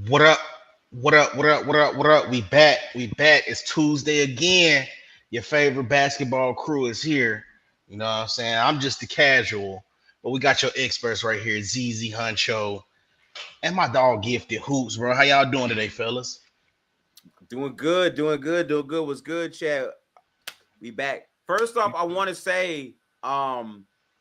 What up? What up? What up? What up? What up? We back. We back. It's Tuesday again. Your favorite basketball crew is here. You know what I'm saying? I'm just the casual, but we got your experts right here, ZZ Huncho and my dog Gifted Hoops, bro. How y'all doing today, fellas? Doing good, doing good, doing good. Was good, Chad. We back. First off, I want to say,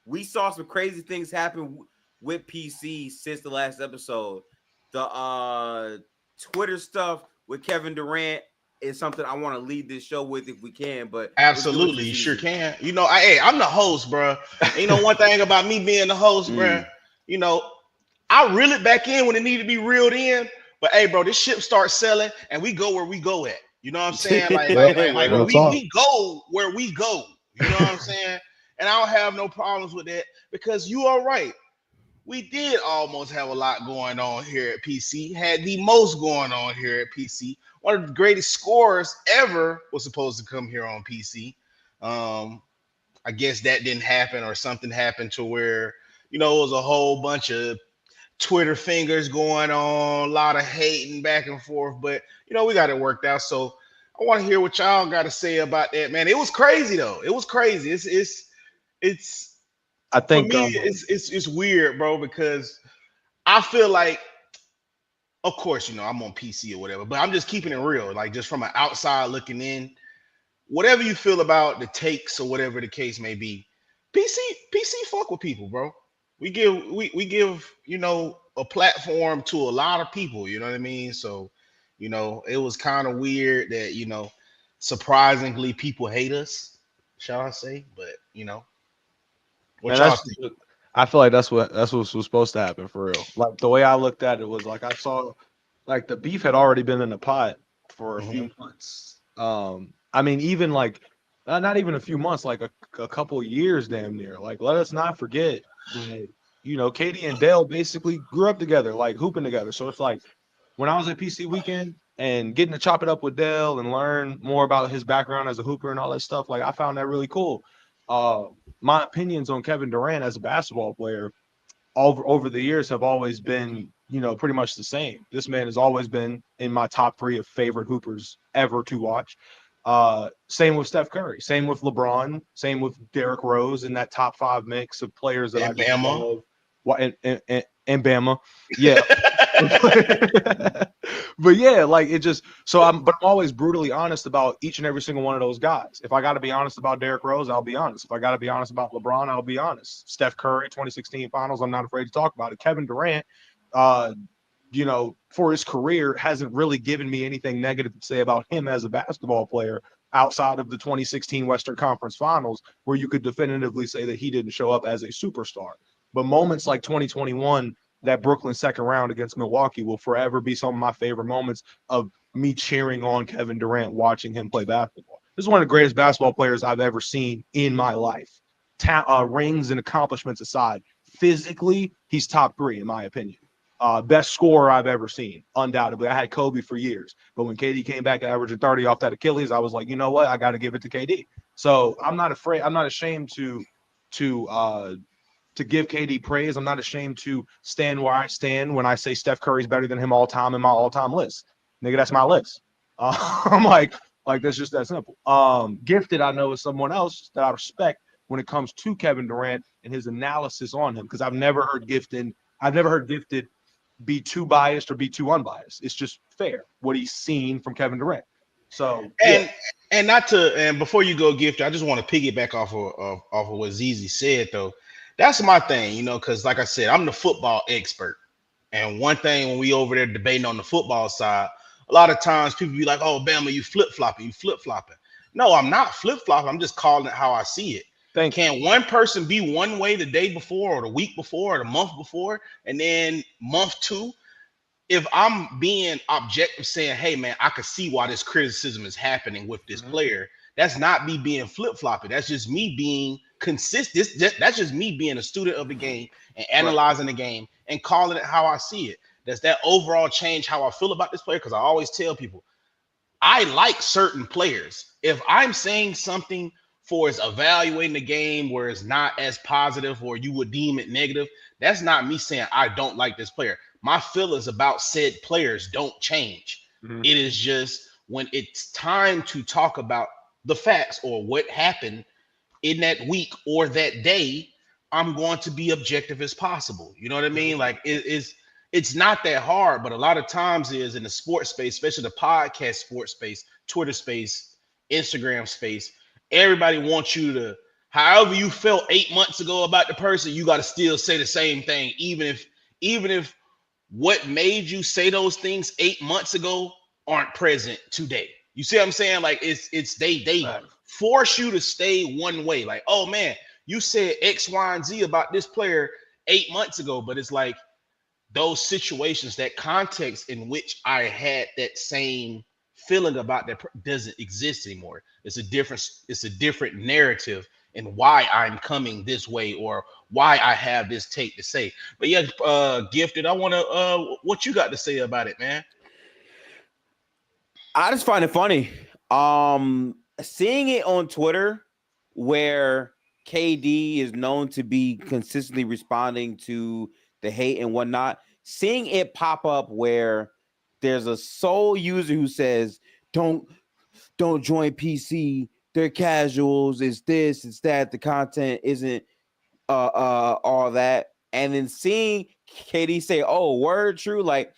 we saw some crazy things happen with PC since the last episode. The Twitter stuff with Kevin Durant is something I want to lead this show with if we can. But let's get with Absolutely, you, you sure ZZ. can. I'm the host, bro. And you know one thing about me being the host, bro. Mm. You know, I reel it back in when it need to be reeled in. But hey, bro, this ship starts selling, and we go where we go at. You know what I'm saying? Like, Yep. like, like, like Real we talk. we go where we go. You know what I'm saying? And I don't have no problems with that because you are right. We did almost have a lot going on here at PC. Had the most going on here at PC. One of the greatest scorers ever was supposed to come here on PC. Um, I guess that didn't happen, or something happened to where it was a whole bunch of Twitter fingers going on, a lot of hating back and forth. But we got it worked out. So I want to hear what y'all got to say about that, man. It was crazy though. It was crazy. It's I for think me. It's weird, bro, because I feel like, of course, I'm on PC or whatever, but I'm just keeping it real, like just from an outside looking in. Whatever you feel about the takes or whatever the case may be, PC fuck with people, bro. We give a platform to a lot of people. You know what I mean? So it was kind of weird that surprisingly people hate us, shall I say? But what man, y'all that's think? I feel like that's what was supposed to happen for real. Like the way I looked at it was like I saw like the beef had already been in the pot for a Hmm. few months. I mean, even like not even a few months, like a couple years, damn near. Like, let us not forget that Katie and Dale basically grew up together, like hooping together. So it's like when I was at PC Weekend and getting to chop it up with Dale and learn more about his background as a hooper and all that stuff, like I found that really cool. Uh, my opinions on Kevin Durant as a basketball player over the years have always been, pretty much the same. This man has always been in my top three of favorite hoopers ever to watch. Same with Steph Curry, same with LeBron, same with Derrick Rose in that top five mix of players that I And just Bama. love. And Bama, yeah. But yeah, like it just so I'm always brutally honest about each and every single one of those guys. If I got to be honest about Derrick Rose, I'll be honest. If I got to be honest about LeBron, I'll be honest. Steph Curry, 2016 Finals, I'm not afraid to talk about it. Kevin Durant, uh, for his career, hasn't really given me anything negative to say about him as a basketball player outside of the 2016 Western Conference Finals, where you could definitively say that he didn't show up as a superstar. But moments like 2021, that Brooklyn second round against Milwaukee, will forever be some of my favorite moments of me cheering on Kevin Durant, watching him play basketball. This is one of the greatest basketball players I've ever seen in my life. Rings and accomplishments aside, physically, he's top three, in my opinion. Best scorer I've ever seen, undoubtedly. I had Kobe for years, but when KD came back averaging 30 off that Achilles, I was like, you know what? I got to give it to KD. So I'm not afraid. I'm not ashamed to uh, to give KD praise. I'm not ashamed to stand where I stand when I say Steph Curry's better than him all time in my all time list. Nigga, that's my list. I'm like that's just that simple. Gifted, I know, is someone else that I respect when it comes to Kevin Durant and his analysis on him because I've never heard Gifted be too biased or be too unbiased. It's just fair what he's seen from Kevin Durant. So yeah, And not to and before you go, Gift, I just want to piggyback off of what Zizi said though. That's my thing, because like I said, I'm the football expert. And one thing when we over there debating on the football side, a lot of times people be like, "Oh, Bama, you flip flopping, you flip flopping." No, I'm not flip flopping. I'm just calling it how I see it. thank you. Can one person be one way the day before, or the week before, or the month before, and then month two, if I'm being objective, saying, "Hey, man, I could see why this criticism is happening with this Mhm. player," that's not me being flip flopping. That's just me being consistent. That's just me being a student of the game and Right. analyzing the game and calling it how I see it. Does that overall change how I feel about this player? Because I always tell people I like certain players. If I'm saying something for is evaluating the game where it's not as positive or you would deem it negative, That's not me saying I don't like this player. My feelings about said players don't change. Mhm. It is just when it's time to talk about the facts or what happened in that week or that day, I'm going to be objective as possible. You know what I mean? Like it's not that hard, but a lot of times is in the sports space, especially the podcast sports space, Twitter space, Instagram space, everybody wants you to, however you felt 8 months ago about the person, you got to still say the same thing, even if what made you say those things 8 months ago aren't present today. You see what I'm saying? Like it's they Right. force you to stay one way. Like, oh man, you said X, Y, and Z about this player 8 months ago, but it's like those situations, that context in which I had that same feeling about that doesn't exist anymore. It's a different narrative and why I'm coming this way or why I have this take to say. But yeah, Gifted, I want to what you got to say about it, man? I just find it funny. Seeing it on Twitter where KD is known to be consistently responding to the hate and whatnot, seeing it pop up where there's a sole user who says, don't join PC, they're casuals, it's this, it's that, the content isn't all that. And then seeing KD say, oh, word true, like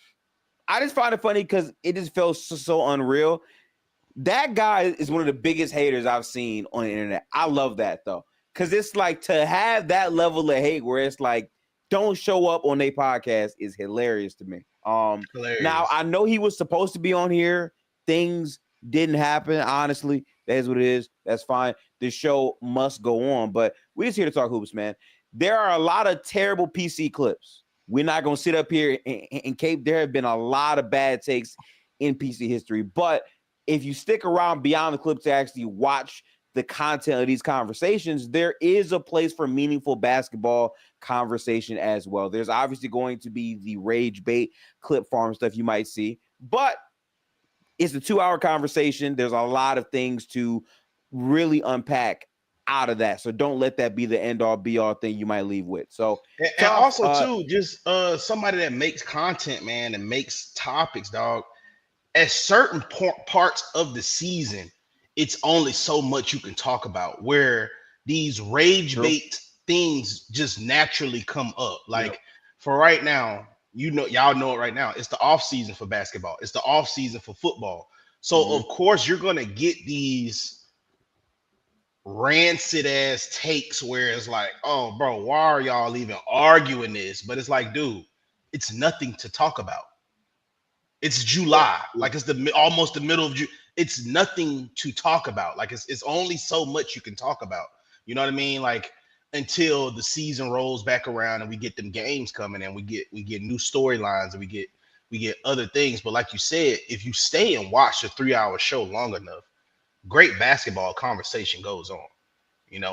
I just find it funny because it just feels so unreal. That guy is one of the biggest haters I've seen on the internet. I love that though, because it's like to have that level of hate where it's like don't show up on their podcast is hilarious to me. Now Hilarious. I know he was supposed to be on here. Things didn't happen. Honestly, that is what it is. That's fine. The show must go on, but we're just here to talk hoops, man. There are a lot of terrible PC clips. We're not gonna sit up here and Cape. There have been a lot of bad takes in PC history, but if you stick around beyond the clip to actually watch the content of these conversations, there is a place for meaningful basketball conversation as well. There's obviously going to be the rage bait clip farm stuff you might see, but it's a 2-hour conversation. There's a lot of things to really unpack out of that. So don't let that be the end all be all thing you might leave with. So And tough. also too, just somebody that makes content, man, and makes topics, dog. At certain parts of the season, it's only so much you can talk about where these rage True. bait things just naturally come up. Like Yep. for right now, y'all know it right now. It's the off season for basketball. It's the off season for football. So of course you're gonna get these rancid ass takes where it's like, oh bro, why are y'all even arguing this? But it's like, dude, it's nothing to talk about. It's July, like it's almost the middle of June. It's nothing to talk about. Like it's only so much you can talk about. You know what I mean? Like until the season rolls back around and we get them games coming and we get new storylines and we get other things. But like you said, if you stay and watch a 3-hour show long enough, great basketball conversation goes on.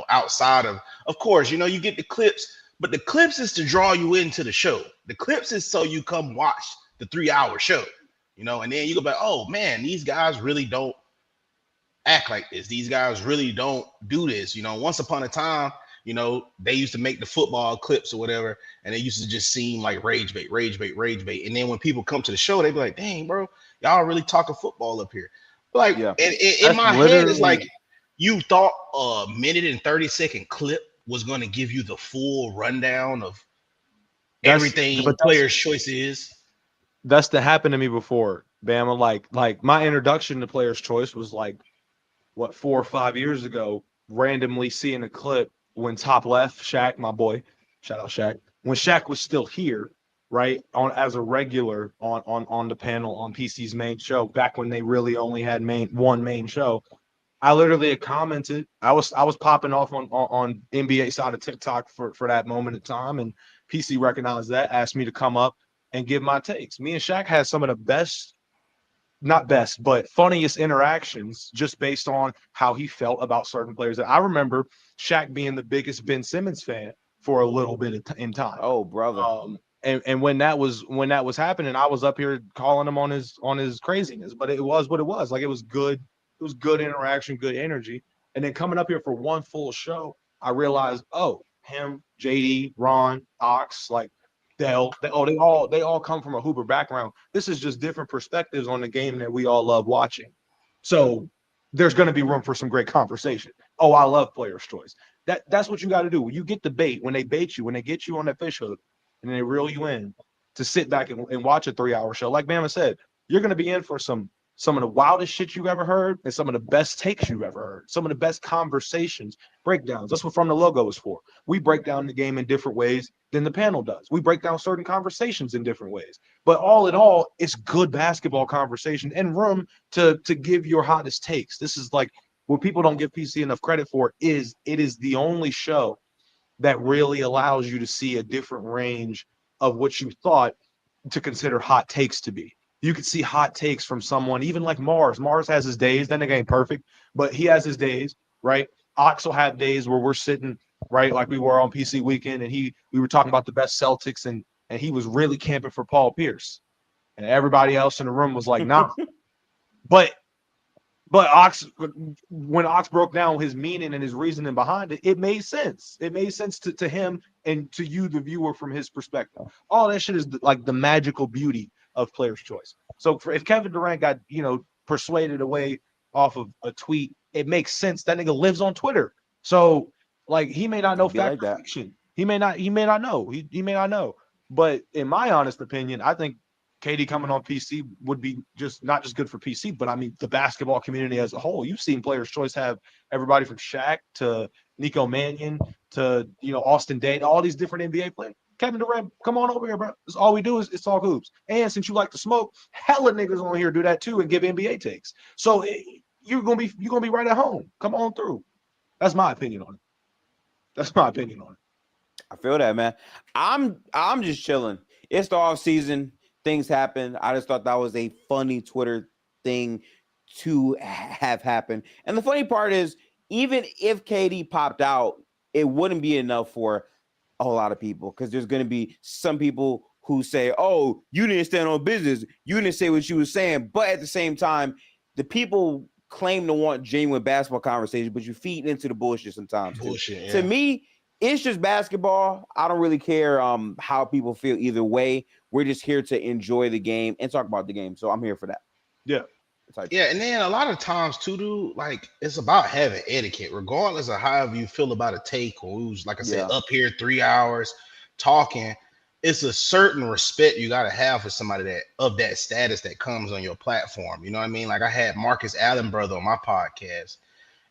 Outside of course, you get the clips, but the clips is to draw you into the show. The clips is so you come watch the 3-hour show. And then you go back, oh man, these guys really don't act like this. These guys really don't do this. Once upon a time, they used to make the football clips or whatever, and they used to just seem like rage bait, rage bait, rage bait. And then when people come to the show, they be like, dang, bro, y'all really talking football up here. Like, Yeah. in That's my head, it's like literally you thought a minute and 30-second clip was going to give you the full rundown of everything that's players' choice is. that's that happened to me before, Bama. Like my introduction to Player's Choice was like what 4 or 5 years ago. Randomly seeing a clip when top left Shaq, my boy, shout out Shaq, when Shaq was still here, right on as a regular on the panel on PC's main show back when they really only had one main show. I literally had commented. I was popping off on NBA side of TikTok for that moment in time, and PC recognized that, asked me to come up and give my takes. Me and Shaq had some of the best, not best, but funniest interactions just based on how he felt about certain players. I remember Shaq being the biggest Ben Simmons fan for a little bit in time. Oh, brother. And when that was happening, I was up here calling him on his craziness, but it was what it was. Like it was good. It was good interaction, good energy. And then coming up here for one full show, I realized, oh, him, JD, Ron, Ox, like they all come from a Hooper background. This is just different perspectives on the game that we all love watching. So there's going to be room for some great conversation. Oh, I love player's choice. That's what you got to do. When you get the bait, when they bait you, when they get you on that fish hook and they reel you in to sit back and watch a 3-hour show, like Bama said, you're going to be in for some of the wildest shit you've ever heard and some of the best takes you've ever heard, some of the best conversations, breakdowns. That's what From the Logo is for. We break down the game in different ways than the panel does. We break down certain conversations in different ways. But all in all, it's good basketball conversation and room to give your hottest takes. This is like what people don't give PC enough credit for is it is the only show that really allows you to see a different range of what you thought to consider hot takes to be. You could see hot takes from someone, even like Mars. Mars has his days. That nigga ain't perfect, but he has his days, right? Ox will have days where we're sitting, right, like we were on PC Weekend, and we were talking about the best Celtics, and he was really camping for Paul Pierce, and everybody else in the room was like, nah. But Ox, when Ox broke down his meaning and his reasoning behind it, it made sense. It made sense to him and to you, the viewer, from his perspective. All that shit is like the magical beauty of player's choice. So if Kevin Durant got, persuaded away off of a tweet, it makes sense. That nigga lives on Twitter. So like he may not know fact or fiction. He may not know. He may not know. But in my honest opinion, I think KD coming on PC would be not just good for PC, but I mean the basketball community as a whole. You've seen Players' Choice have everybody from Shaq to Nico Mannion to Austin Daye, all these different NBA players. Kevin Durant, come on over here, bro. That's all we do is it's talk hoops. And since you like to smoke, hella niggas on here do that too and give NBA takes. So you're gonna be right at home. Come on through. That's my opinion on it. I feel that, man. I'm just chilling. It's the off season. Things happen. I just thought that was a funny Twitter thing to have happen. And the funny part is, even if KD popped out, it wouldn't be enough for a whole lot of people because there's going to be some people who say, oh, you didn't stand on business. You didn't say what you were saying. But at the same time, the people claim to want genuine basketball conversation, but you feed into the bullshit sometimes. Bullshit, yeah. To me, it's just basketball. I don't really care how people feel either way. We're just here to enjoy the game and talk about the game. So I'm here for that. Yeah. Yeah, and then a lot of times too, dude, like it's about having etiquette, regardless of however you feel about a take or who's, like I said, up here 3 hours talking. It's a certain respect you got to have for somebody that of that status that comes on your platform. You know what I mean? Like I had Marcus Allen brother on my podcast,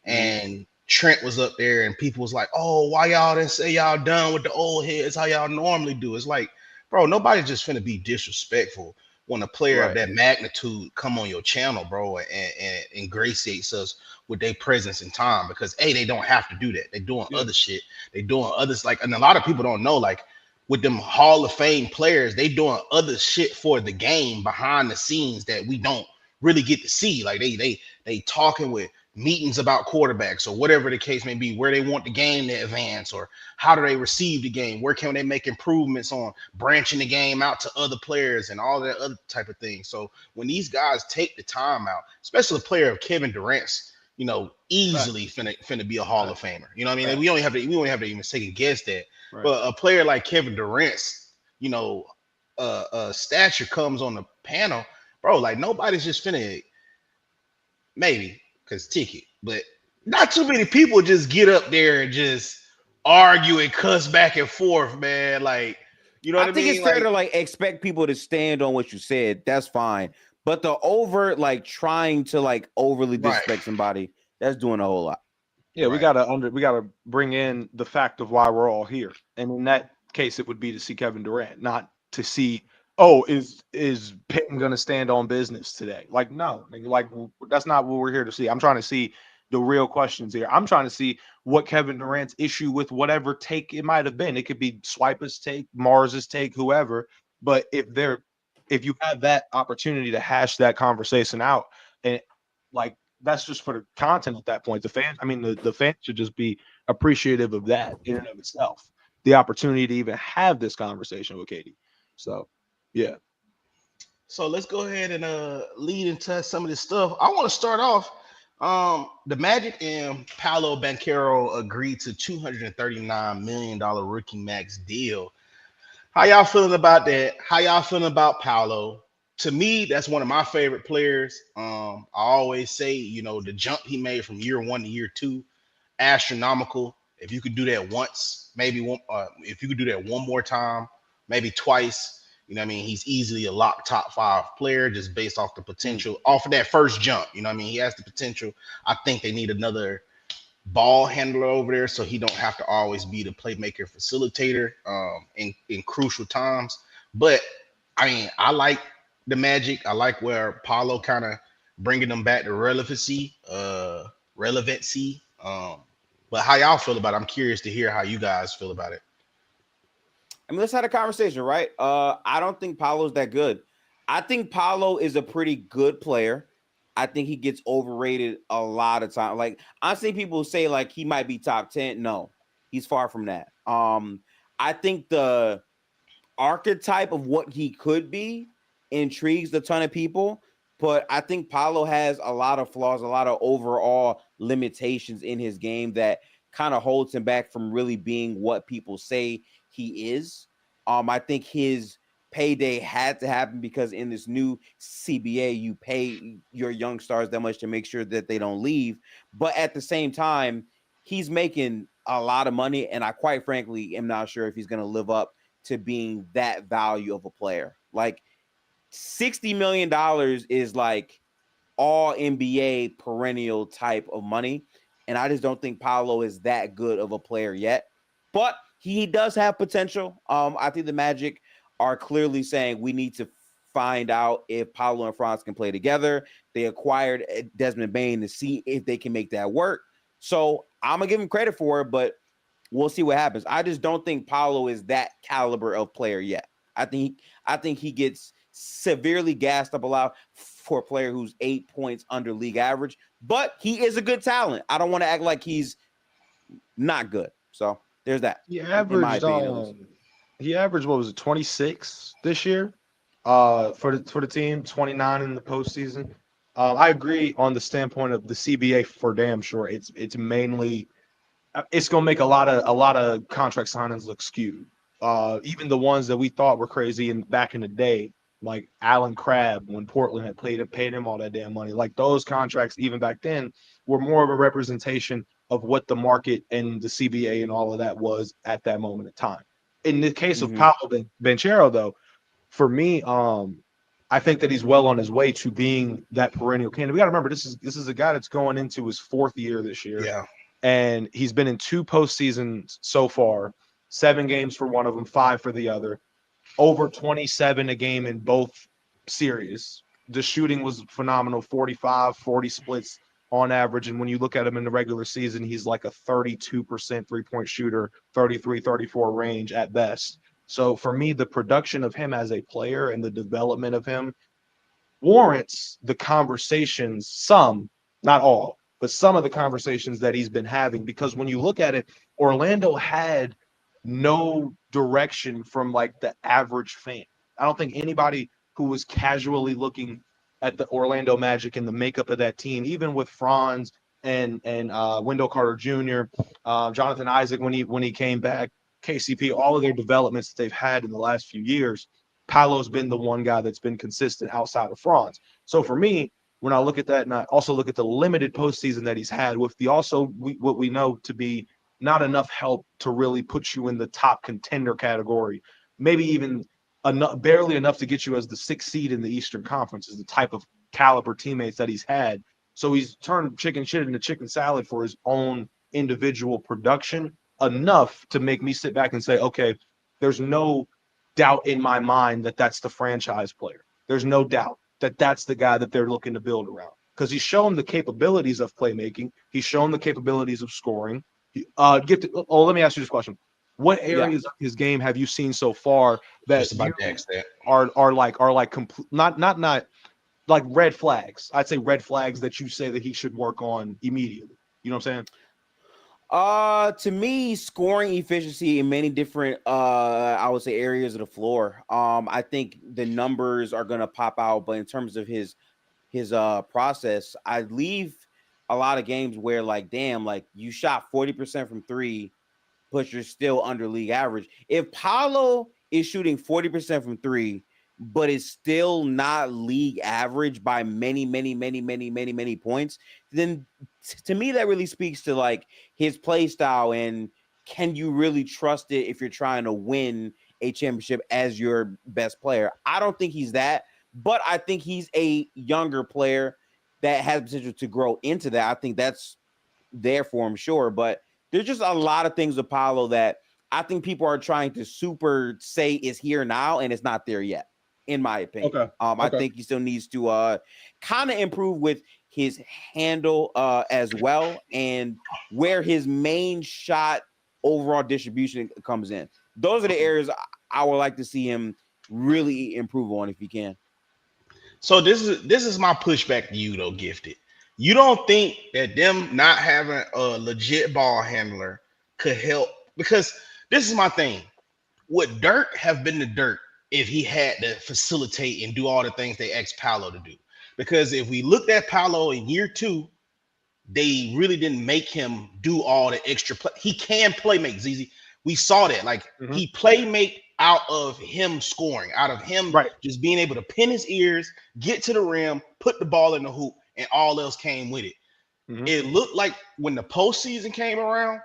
and Trent was up there, and people was like, "Oh, why y'all didn't say y'all done with the old heads? How y'all normally do?" It's like, bro, nobody's just finna be disrespectful when a player of that magnitude come on your channel, bro, and ingratiates us with their presence in time. Because they don't have to do that. They're doing other shit. They're doing others, like, and a lot of people don't know, like with them Hall of Fame players, they doing other shit for the game behind the scenes that we don't really get to see. Like they talking with meetings about quarterbacks or whatever the case may be, where they want the game to advance or how do they receive the game, where can they make improvements on branching the game out to other players and all that other type of thing. So when these guys take the time out, especially a player of Kevin Durant's, easily finna be a Hall of Famer. You know what I mean? Like, we only have to even second guess that. But a player like Kevin Durant's, stature comes on the panel, bro. Like nobody's just finna, maybe because ticket, but not too many people just get up there and just argue and cuss back and forth, man. Like, you know what I mean? I think it's fair to expect people to stand on what you said. That's fine. But the overt, trying to overly disrespect somebody, that's doing a whole lot. Yeah, we gotta bring in the fact of why we're all here, and in that case, it would be to see Kevin Durant, not to see, is Pittman gonna stand on business today? No, that's not what we're here to see. I'm trying to see the real questions here. I'm trying to see what Kevin Durant's issue with whatever take it might have been. It could be Swiper's take, Mars's take, whoever. But if you have that opportunity to hash that conversation out, and that's just for the content at that point. The fans, the fans should just be appreciative of that in and of itself. The opportunity to even have this conversation with Katie. So, yeah. So let's go ahead and lead into some of this stuff. I want to start off. The Magic and Paolo Banchero agreed to $239 million rookie max deal. How y'all feeling about that? How y'all feeling about Paolo? To me, that's one of my favorite players. I always say, the jump he made from year one to year two, astronomical. If you could do that once, maybe one, if you could do that one more time, maybe twice, what I mean, he's easily a lock top five player just based off the potential, off of that first jump. What I mean, he has the potential. I think they need another ball handler over there so he don't have to always be the playmaker facilitator in crucial times. But I mean, I like the Magic. I like where Paulo kind of bringing them back to relevancy. But how y'all feel about it? I'm curious to hear how you guys feel about it. I mean, let's have a conversation, right? I don't think Paolo's that good. I think Paolo is a pretty good player. I think he gets overrated a lot of time. Like, I've seen people say like he might be top 10. No, he's far from that. I think the archetype of what he could be intrigues a ton of people, but I think Paolo has a lot of flaws, a lot of overall limitations in his game that kind of holds him back from really being what people say he is. I think his payday had to happen because in this new CBA, you pay your young stars that much to make sure that they don't leave. But at the same time, he's making a lot of money, and I quite frankly am not sure if he's going to live up to being that value of a player. Like $60 million is like all NBA perennial type of money. And I just don't think Paolo is that good of a player yet. But he does have potential. I think the Magic are clearly saying we need to find out if Paolo and Franz can play together. They acquired Desmond Bane to see if they can make that work. So I'm going to give him credit for it, but we'll see what happens. I just don't think Paolo is that caliber of player yet. I think he gets severely gassed up a lot for a player who's 8 points under league average, but he is a good talent. I don't want to act like he's not good. So there's that. He In my averaged opinion, at least. he averaged what was it, 26 this year? For the team, 29 in the postseason. I agree on the standpoint of the CBA for damn sure. It's mainly it's gonna make a lot of contract signings look skewed. Even the ones that we thought were crazy back in the day, like Alan Crabb when Portland had paid him all that damn money. Like those contracts, even back then, were more of a representation of what the market and the CBA and all of that was at that moment in time. In the case of Mm-hmm. Paolo Banchero, though, for me, I think that he's well on his way to being that perennial candidate. We got to remember this is a guy that's going into his fourth year this year, Yeah. and he's been in two postseasons so far, 7 games for one of them, 5 for the other, over 27 a game in both series. The shooting was phenomenal, 45, 40 splits on average. And when you look at him in the regular season, he's like a 32% three-point shooter, 33, 34 range at best. So for me, the production of him as a player and the development of him warrants the conversations, some, not all, but some of the conversations that he's been having. Because when you look at it, Orlando had no direction from like the average fan. I don't think anybody who was casually looking at the Orlando Magic and the makeup of that team, even with Franz and Wendell Carter Jr., Jonathan Isaac when he came back, KCP, all of their developments that they've had in the last few years, Paolo's been the one guy that's been consistent outside of Franz. So for me, when I look at that, and I also look at the limited postseason that he's had with the what we know to be not enough help to really put you in the top contender category, maybe even barely enough to get you as the 6th seed in the Eastern Conference is the type of caliber teammates that he's had. So he's turned chicken shit into chicken salad for his own individual production enough to make me sit back and say, okay, there's no doubt in my mind that that's the franchise player. There's no doubt that that's the guy that they're looking to build around because he's shown the capabilities of playmaking. He's shown the capabilities of scoring. Let me ask you this question: what areas of his game have you seen so far that Just about to ask that. are complete, not like red flags? I'd say red flags that you say that he should work on immediately. You know what I'm saying? To me, scoring efficiency in many different I would say areas of the floor. I think the numbers are gonna pop out, but in terms of his process, I leave a lot of games where like, damn, like you shot 40% from three, but you're still under league average. If Paolo is shooting 40% from three, but is still not league average by many, many, many, many, many, many points, then to me that really speaks to like his play style and can you really trust it if you're trying to win a championship as your best player? I don't think he's that, but I think he's a younger player that has potential to grow into that. I think that's there for him, sure, but there's just a lot of things with Paolo that I think people are trying to super say is here now, and it's not there yet, in my opinion. Okay. I think he still needs to kind of improve with his handle as well, and where his main shot overall distribution comes in. Those are the areas I would like to see him really improve on if he can. So this is my pushback to you though, Gifted. You don't think that them not having a legit ball handler could help? Because this is my thing. Would Dirk have been the Dirk if he had to facilitate and do all the things they asked Paolo to do? Because if we looked at Paolo in year 2, they really didn't make him do all the extra play. He can play make, ZZ. We saw that. Like he play make out of him scoring, out of him just being able to pin his ears, get to the rim, put the ball in the hoop, and all else came with it. It looked like when the postseason came around,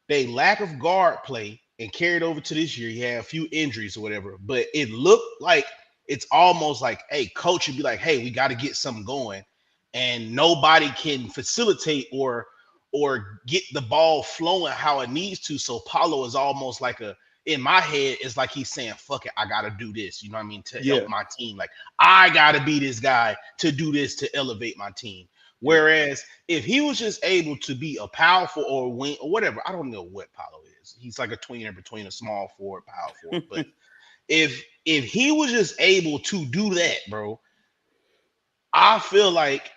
they lack of guard play and carried over to this year. He had a few injuries or whatever, but it looked like it's almost like, hey, coach would be like, hey, we got to get something going, and nobody can facilitate or get the ball flowing how it needs to. So Paolo is almost like in my head, it's like he's saying, fuck it, I got to do this. You know what I mean? To help my team. Like, I got to be this guy to do this, to elevate my team. Whereas if he was just able to be a powerful or wing or whatever, I don't know what Paolo is. He's like a tweener between a small forward, power forward. But if he was just able to do that, bro, I feel like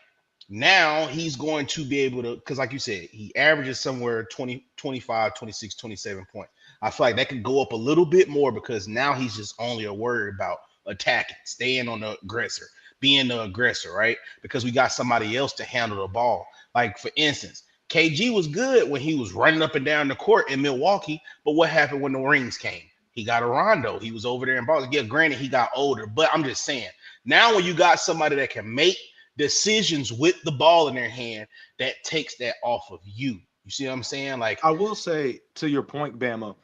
now he's going to be able to, because like you said, he averages somewhere 20, 25, 26, 27 points. I feel like that could go up a little bit more because now he's just only a worry about attacking, staying on the aggressor, being the aggressor, right? Because we got somebody else to handle the ball. Like, for instance, KG was good when he was running up and down the court in Milwaukee, but what happened when the rings came? He got a Rondo. He was over there in Boston. Yeah, granted, he got older, but I'm just saying, now when you got somebody that can make decisions with the ball in their hand, that takes that off of you. You see what I'm saying? Like, I will say, to your point, Bama,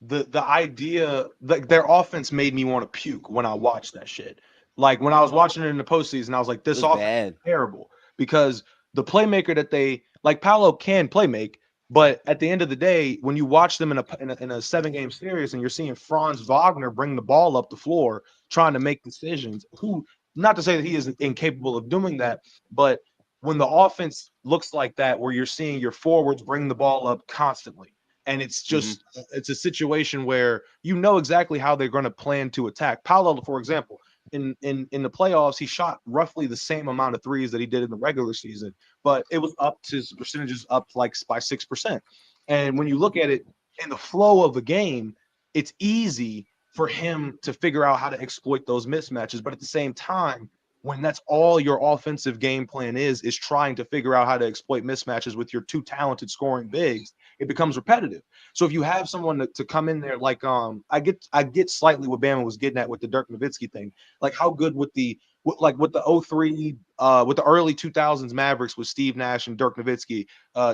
the idea, like, their offense made me want to puke when I watched that shit. Like, when I was watching it in the postseason, I was like, this offense is terrible, because the playmaker that they, like, Paolo can play make, but at the end of the day, when you watch them in a 7-game series and you're seeing Franz Wagner bring the ball up the floor trying to make decisions, who, not to say that he is incapable of doing that, but when the offense looks like that, where you're seeing your forwards bring the ball up constantly, and it's just it's a situation where you know exactly how they're going to plan to attack. Paolo, for example, in the playoffs, he shot roughly the same amount of threes that he did in the regular season, but it was up to percentages up like by 6%. And when you look at it in the flow of the game, it's easy for him to figure out how to exploit those mismatches. But at the same time, when that's all your offensive game plan is trying to figure out how to exploit mismatches with your two talented scoring bigs, it becomes repetitive. So if you have someone to come in there, like I get slightly what Bama was getting at with the Dirk Nowitzki thing, like how good with the 03 with the early 2000s Mavericks with Steve Nash and Dirk Nowitzki,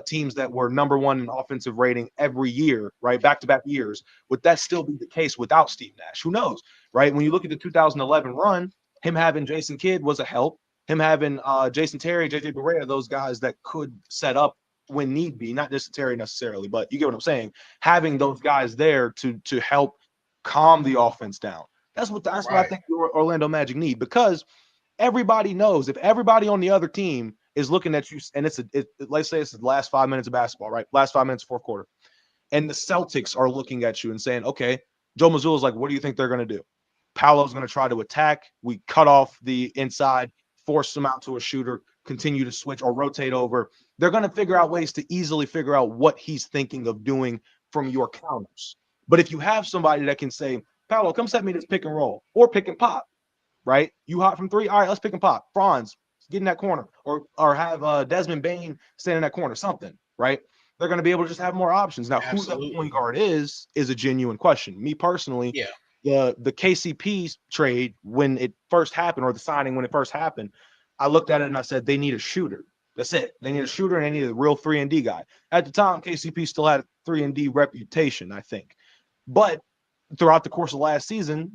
teams that were number one in offensive rating every year, right, back-to-back years. Would that still be the case without Steve Nash? Who knows, right? When you look at the 2011 run, him having Jason Kidd was a help. Him having Jason Terry, JJ Barea, those guys that could set up when need be, not just Terry necessarily, but you get what I'm saying. Having those guys there to help calm the offense down. That's what I think the Orlando Magic need, because everybody knows if everybody on the other team is looking at you, and let's say it's the last 5 minutes of basketball, right? Last 5 minutes, fourth quarter, and the Celtics are looking at you and saying, okay, Joe Mazzulla's like, what do you think they're going to do? Paolo's going to try to attack. We cut off the inside, force them out to a shooter, continue to switch or rotate over. They're going to figure out ways to easily figure out what he's thinking of doing from your counters. But if you have somebody that can say, Paolo, come set me this pick and roll or pick and pop, right? You hot from three? All right, let's pick and pop. Franz, get in that corner, or have Desmond Bane stand in that corner, something, right? They're going to be able to just have more options. Now, who that point guard is a genuine question. Me personally, the KCP trade when it first happened, or the signing when it first happened, I looked at it and I said they need a shooter. That's it. They need a shooter and they need a real 3-and-D guy. At the time, KCP still had a 3-and-D reputation, I think. But throughout the course of last season,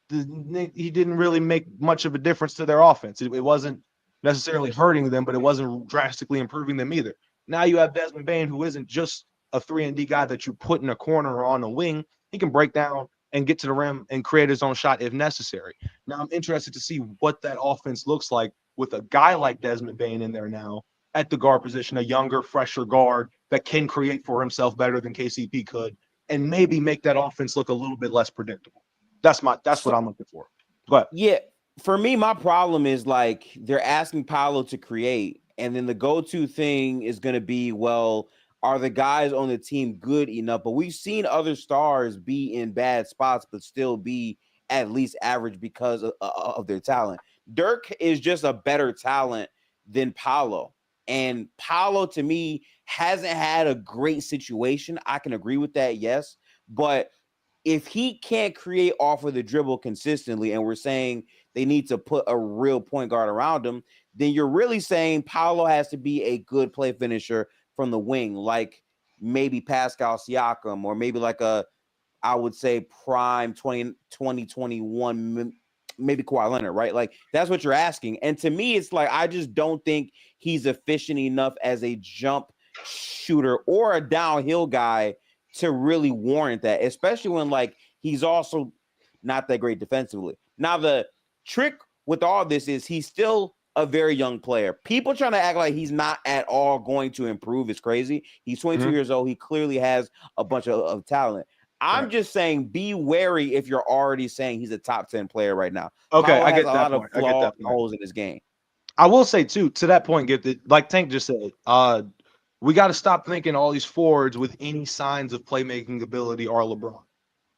he didn't really make much of a difference to their offense. It wasn't necessarily hurting them, but it wasn't drastically improving them either. Now you have Desmond Bane, who isn't just a 3-and-D guy that you put in a corner or on a wing. He can break down and get to the rim and create his own shot if necessary. Now I'm interested to see what that offense looks like with a guy like Desmond Bane in there now at the guard position, a younger, fresher guard that can create for himself better than KCP could, and maybe make that offense look a little bit less predictable. That's what I'm looking for. Go ahead. Yeah, for me, my problem is like they're asking Paolo to create, and then the go-to thing is going to be, well, are the guys on the team good enough? But we've seen other stars be in bad spots, but still be at least average because of their talent. Dirk is just a better talent than Paolo. And Paolo, to me, hasn't had a great situation. I can agree with that, yes. But if he can't create off of the dribble consistently, and we're saying they need to put a real point guard around him, then you're really saying Paolo has to be a good play finisher from the wing, like maybe Pascal Siakam, or maybe like I would say prime 2021, maybe Kawhi Leonard, right? Like that's what you're asking. And to me, it's like, I just don't think he's efficient enough as a jump shooter or a downhill guy to really warrant that, especially when like he's also not that great defensively. Now, the trick with all this is he's still a very young player. People trying to act like he's not at all going to improve is crazy. He's 22 years old. He clearly has a bunch of talent. I'm just saying, be wary if you're already saying he's a top 10 player right now. Okay, Paolo I get has a that lot point. of flaws and holes in his game. I will say too, to that point, Gifted, like Tank just said, we got to stop thinking all these forwards with any signs of playmaking ability are LeBron.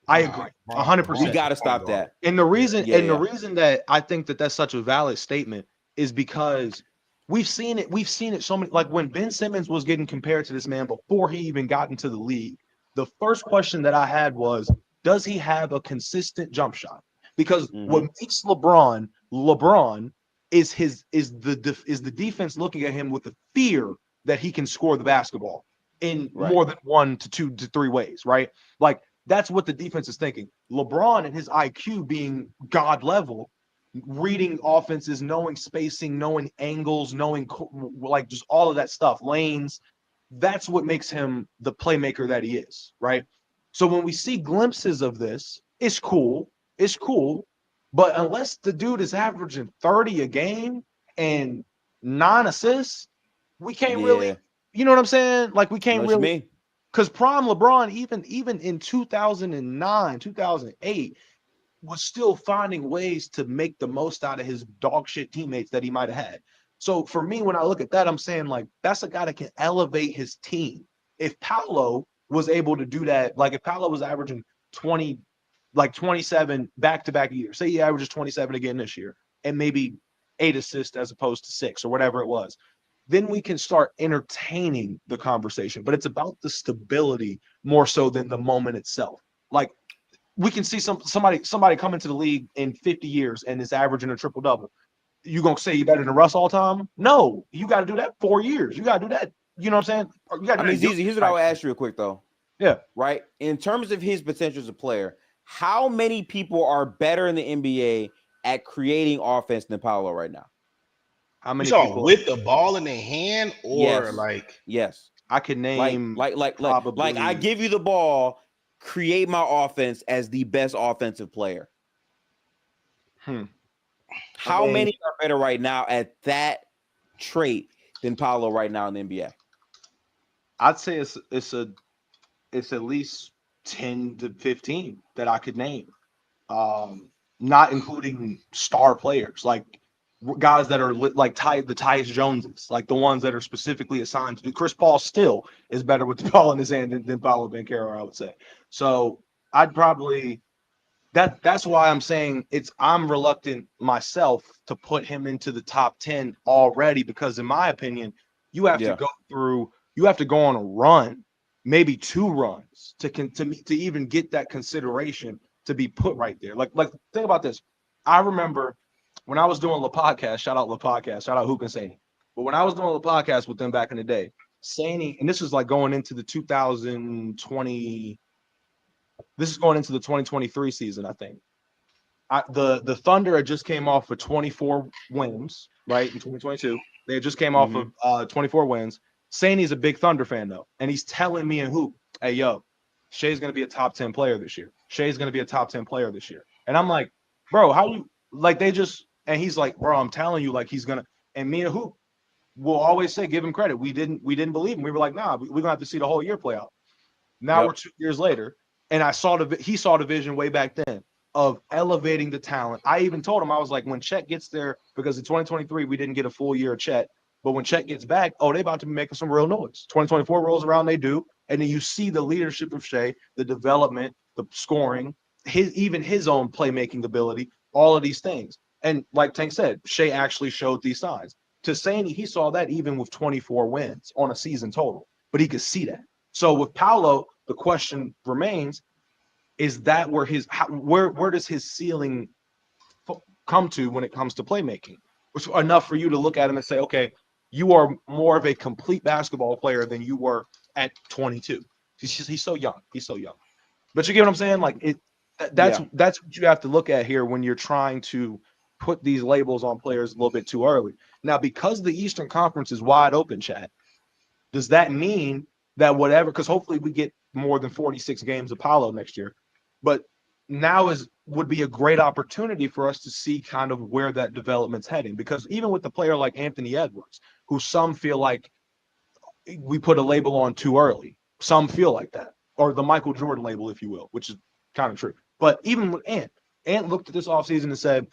I agree, 100%. We got to stop that. And the reason, the reason that I think that that's such a valid statement is because we've seen it. We've seen it so many. Like when Ben Simmons was getting compared to this man before he even got into the league, the first question that I had was, does he have a consistent jump shot? Because what makes LeBron is the defense looking at him with the fear that he can score the basketball in more than 1 to 2 to 3 ways, right? Like that's what the defense is thinking. LeBron and his IQ being God level, reading offenses, knowing spacing, knowing angles, knowing like just all of that stuff, lanes. That's what makes him the playmaker that he is, right? So when we see glimpses of this, it's cool. It's cool. But unless the dude is averaging 30 a game and 9 assists, we can't really, you know what I'm saying? Like we can't really, because prime LeBron, even in 2009, 2008, was still finding ways to make the most out of his dog shit teammates that he might have had. So for me, when I look at that, I'm saying like that's a guy that can elevate his team. If Paolo was able to do that, like if Paolo was averaging 20, like 27 back-to-back years, say he averages 27 again this year, and maybe 8 assists as opposed to 6 or whatever it was, then we can start entertaining the conversation. But it's about the stability more so than the moment itself. Like we can see somebody come into the league in 50 years and is averaging a triple-double. You gonna say you better than Russ all time? No, you got to do that 4 years. You got to do that. You know what I'm saying? You I mean, it's easy. Here's what I would ask you real quick, though. Yeah. Right. In terms of his potential as a player, how many people are better in the NBA at creating offense than Paolo right now? How many people with the ball in their hand, or yes, I can name like I give you the ball, create my offense as the best offensive player. How many are better right now at that trait than Paolo right now in the NBA? I'd say it's at least 10 to 15 that I could name, not including star players, like guys that are like the Tyus Joneses, like the ones that are specifically assigned to do. Chris Paul still is better with the ball in his hand than Paolo Banchero, I would say. So I'd probably That's why I'm saying I'm reluctant myself to put him into the top 10 already, because in my opinion, you have to go on a run, maybe 2 runs to even get that consideration to be put right there. Like think about this. I remember when I was doing the podcast, shout out Hoop and Saney. But when I was doing the podcast with them back in the day, Saney, and this was like going into the 2020. This is going into the 2023 season, I think. The Thunder had just came off of 24 wins, right, in 2022. They had just came off of 24 wins. Saney's a big Thunder fan, though, and he's telling me and Hoop, hey, yo, Shai's going to be a top 10 player this year. Shai's going to be a top 10 player this year. And I'm like, bro, how you – like they just – and he's like, bro, I'm telling you, like he's going to – and me and Hoop will always say, give him credit. We didn't believe him. We were like, nah, we're going to have to see the whole year play out. Now we're 2 years later, and he saw the vision way back then of elevating the talent. I even told him, I was like, when Chet gets there, because in 2023 we didn't get a full year of Chet, but when Chet gets back, they about to be making some real noise. 2024 rolls around, they do, and then you see the leadership of Shai, the development, the scoring, his own playmaking ability, all of these things. And like Tank said, Shai actually showed these signs. To Saney, he saw that even with 24 wins on a season total, but he could see that. So with Paolo, the question remains, is that where where does his ceiling come to when it comes to playmaking? Which is enough for you to look at him and say, okay, you are more of a complete basketball player than you were at 22. He's so young. He's so young. But you get what I'm saying? Like that's what you have to look at here when you're trying to put these labels on players a little bit too early. Now, because the Eastern Conference is wide open, Chad, does that mean that whatever, because hopefully we get more than 46 games of Paolo next year, but now would be a great opportunity for us to see kind of where that development's heading. Because even with a player like Anthony Edwards, who some feel like we put a label on too early, some feel like that, or the Michael Jordan label, if you will, which is kind of true. But even with Ant looked at this offseason and said,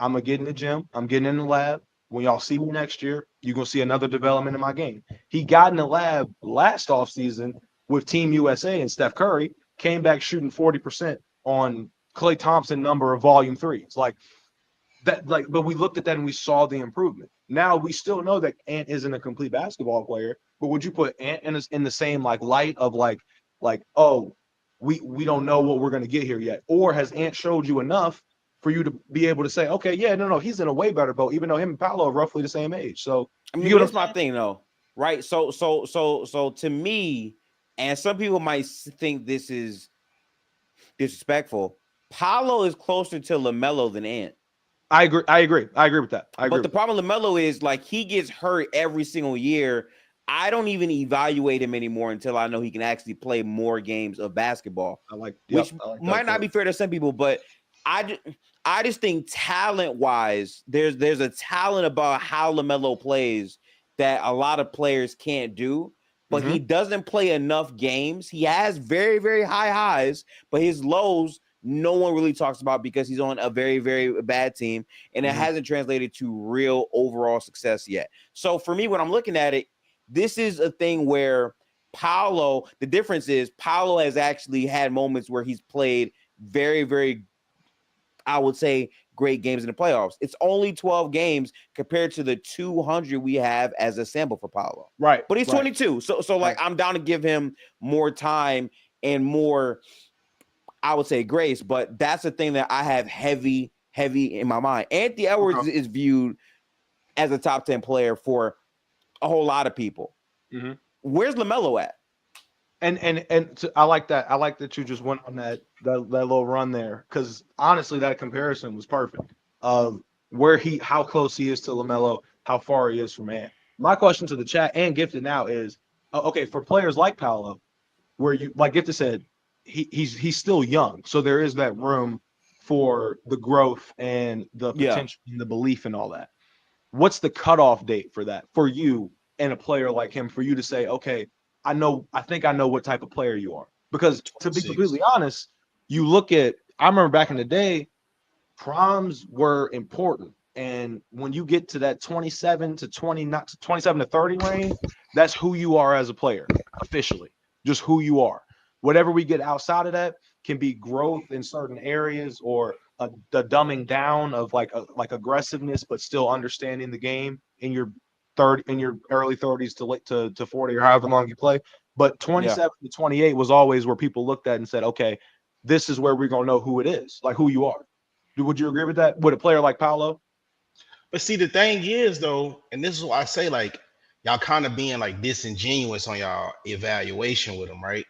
I'm going to get in the gym, I'm getting in the lab. When y'all see me next year, you're going to see another development in my game. He got in the lab last offseason with Team USA and Steph Curry, came back shooting 40% on Klay Thompson number of volume threes. Like that, but we looked at that and we saw the improvement. Now we still know that Ant isn't a complete basketball player, but would you put Ant in the same light of we don't know what we're going to get here yet? Or has Ant showed you enough for you to be able to say, okay, yeah, no, he's in a way better boat, even though him and Paolo are roughly the same age. So I mean, that's my thing though, right? So to me, and some people might think this is disrespectful, Paolo is closer to LaMelo than Ant. I agree with that. But the problem with LaMelo is like he gets hurt every single year. I don't even evaluate him anymore until I know he can actually play more games of basketball. Which might not be fair to some people, but I just think talent-wise, there's a talent about how LaMelo plays that a lot of players can't do, but he doesn't play enough games. He has very, very high highs, but his lows, no one really talks about because he's on a very, very bad team, and it hasn't translated to real overall success yet. So for me, when I'm looking at it, this is a thing where Paolo, the difference is Paolo has actually had moments where he's played very, very, I would say, great games in the playoffs. It's only 12 games compared to the 200 we have as a sample for Paolo. Right. But he's 22. So like, I'm down to give him more time and more, I would say, grace. But that's the thing that I have heavy in my mind. Anthony Edwards is viewed as a top 10 player for a whole lot of people. Where's LaMelo at? And I like that. I like that you just went on that little run there, because honestly, that comparison was perfect of how close he is to LaMelo, how far he is from Ant. My question to the chat and Gifted now is, okay, for players like Paolo, where you, like Gifted said, he's still young, so there is that room for the growth and the potential and the belief and all that. What's the cutoff date for that for you and a player like him, for you to say, okay, I think I know what type of player you are? Because to be completely honest, you look at, I remember back in the day, proms were important. And when you get to that 27 to 20, not 27 to 30 range, that's who you are as a player, officially, just who you are. Whatever we get outside of that, can be growth in certain areas or the dumbing down of like aggressiveness, but still understanding the game in your early 30s to late to 40 or however long you play. But 27 to 28 was always where people looked at and said, okay, this is where we're gonna know who it is, like who you are. Would you agree with that? With a player like Paolo? But see, the thing is though, and this is why I say like y'all kind of being like disingenuous on y'all evaluation with him, right?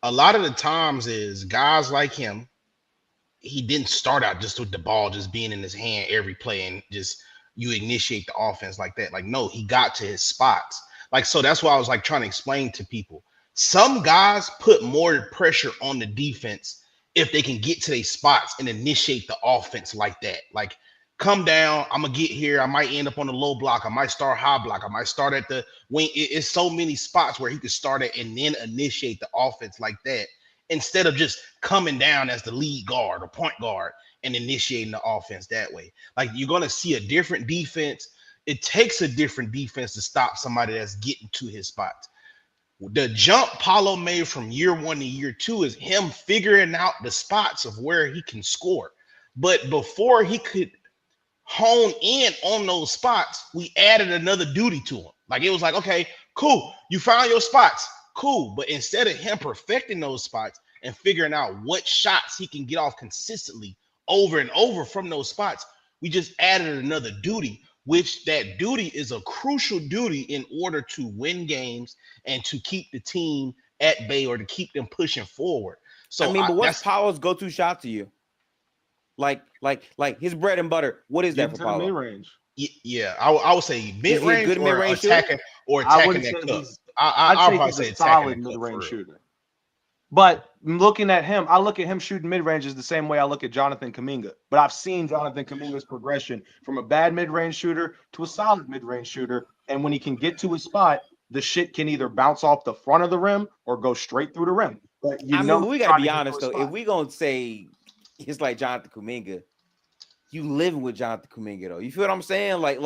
A lot of the times is guys like him, he didn't start out just with the ball just being in his hand every play and just you initiate the offense like that. Like, no, he got to his spots. Like, so that's why I was like trying to explain to people. Some guys put more pressure on the defense if they can get to their spots and initiate the offense like that. Like, come down, I'm gonna get here. I might end up on the low block. I might start high block. I might start at the wing. It's so many spots where he could start it and then initiate the offense like that instead of just coming down as the lead guard or point guard and initiating the offense that way. Like, you're going to see a different defense. It takes a different defense to stop somebody that's getting to his spots. The jump Paolo made from year 1 to year 2 is him figuring out the spots of where he can score. But before he could hone in on those spots, we added another duty to him. Like, it was like, okay, cool, you found your spots. Cool. But instead of him perfecting those spots and figuring out what shots he can get off consistently over and over from those spots, we just added another duty, which that duty is a crucial duty in order to win games and to keep the team at bay or to keep them pushing forward. So I mean, but what's Paolo's go-to shot to you? Like his bread and butter. What is that for Paolo? Mid-range. Yeah, I would say mid-range or mid-range attacking that cup. I'll probably say a solid mid-range shooter. But looking at him, I look at him shooting mid-ranges the same way I look at Jonathan Kuminga. But I've seen Jonathan Kuminga's progression from a bad mid-range shooter to a solid mid-range shooter. And when he can get to his spot, the shit can either bounce off the front of the rim or go straight through the rim. But we got to be honest, though. If we going to say it's like Jonathan Kuminga, you living with Jonathan Kuminga, though. You feel what I'm saying? Like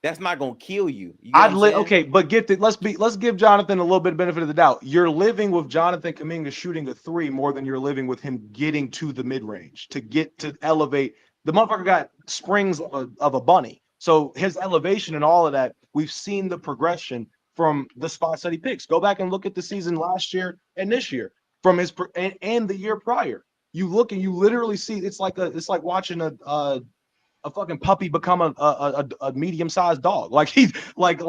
that's not gonna kill you. Okay, but let's give Jonathan a little bit of benefit of the doubt. You're living with Jonathan Kuminga shooting a 3 more than you're living with him getting to the mid range to get to elevate. The motherfucker got springs of a bunny, so his elevation and all of that. We've seen the progression from the spots that he picks. Go back and look at the season last year and this year from his and the year prior. You look and you literally see it's like watching a fucking puppy become a medium-sized dog. Like he's like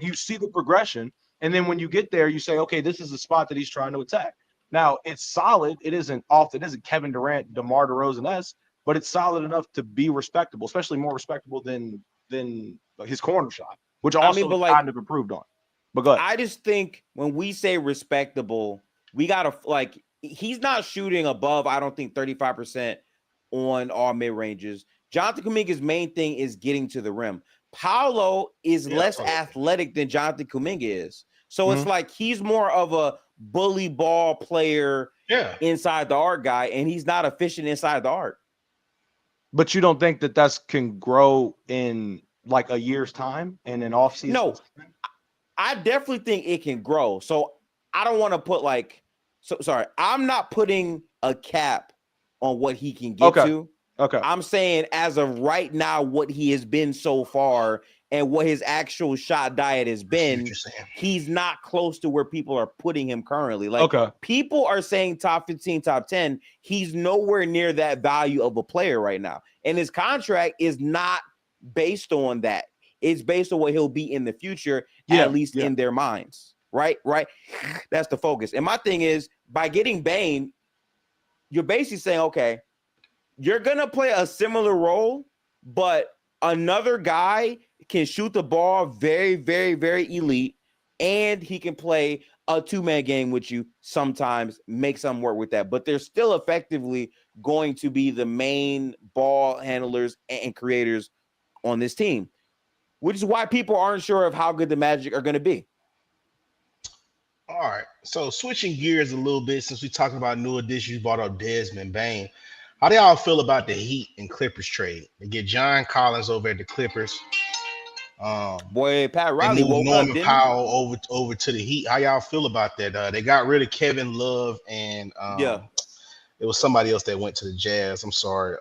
you see the progression, and then when you get there, you say, okay, this is the spot that he's trying to attack. Now it's solid. It isn't Kevin Durant, DeMar DeRozan-esque, but it's solid enough to be respectable, especially more respectable than his corner shot, which also kind of improved on. But go ahead. I just think when we say respectable, we gotta he's not shooting above, I don't think 35% on all mid ranges. Jonathan Kuminga's main thing is getting to the rim. Paolo is less athletic than Jonathan Kuminga is. So it's like he's more of a bully ball player inside the arc guy, and he's not efficient inside the arc. But you don't think that can grow in like a year's time and in off season? No, I definitely think it can grow. So I don't want to put I'm not putting a cap on what he can get to. Okay. I'm saying as of right now, what he has been so far and what his actual shot diet has been, he's not close to where people are putting him currently. People are saying top 15, top 10. He's nowhere near that value of a player right now. And his contract is not based on that. It's based on what he'll be in the future, at least in their minds. Right? That's the focus. And my thing is, by getting Bane, you're basically saying, okay, you're going to play a similar role, but another guy can shoot the ball very, very, very elite, and he can play a 2-man game with you sometimes, make some work with that. But they're still effectively going to be the main ball handlers and creators on this team, which is why people aren't sure of how good the Magic are going to be. All right. So switching gears a little bit, since we talking about new additions, you brought up Desmond Bane. How do y'all feel about the Heat and Clippers trade? They get John Collins over at the Clippers. Boy, Pat Riley woke up, Norman Powell over to the Heat. How y'all feel about that? They got rid of Kevin Love and It was somebody else that went to the Jazz. I'm sorry.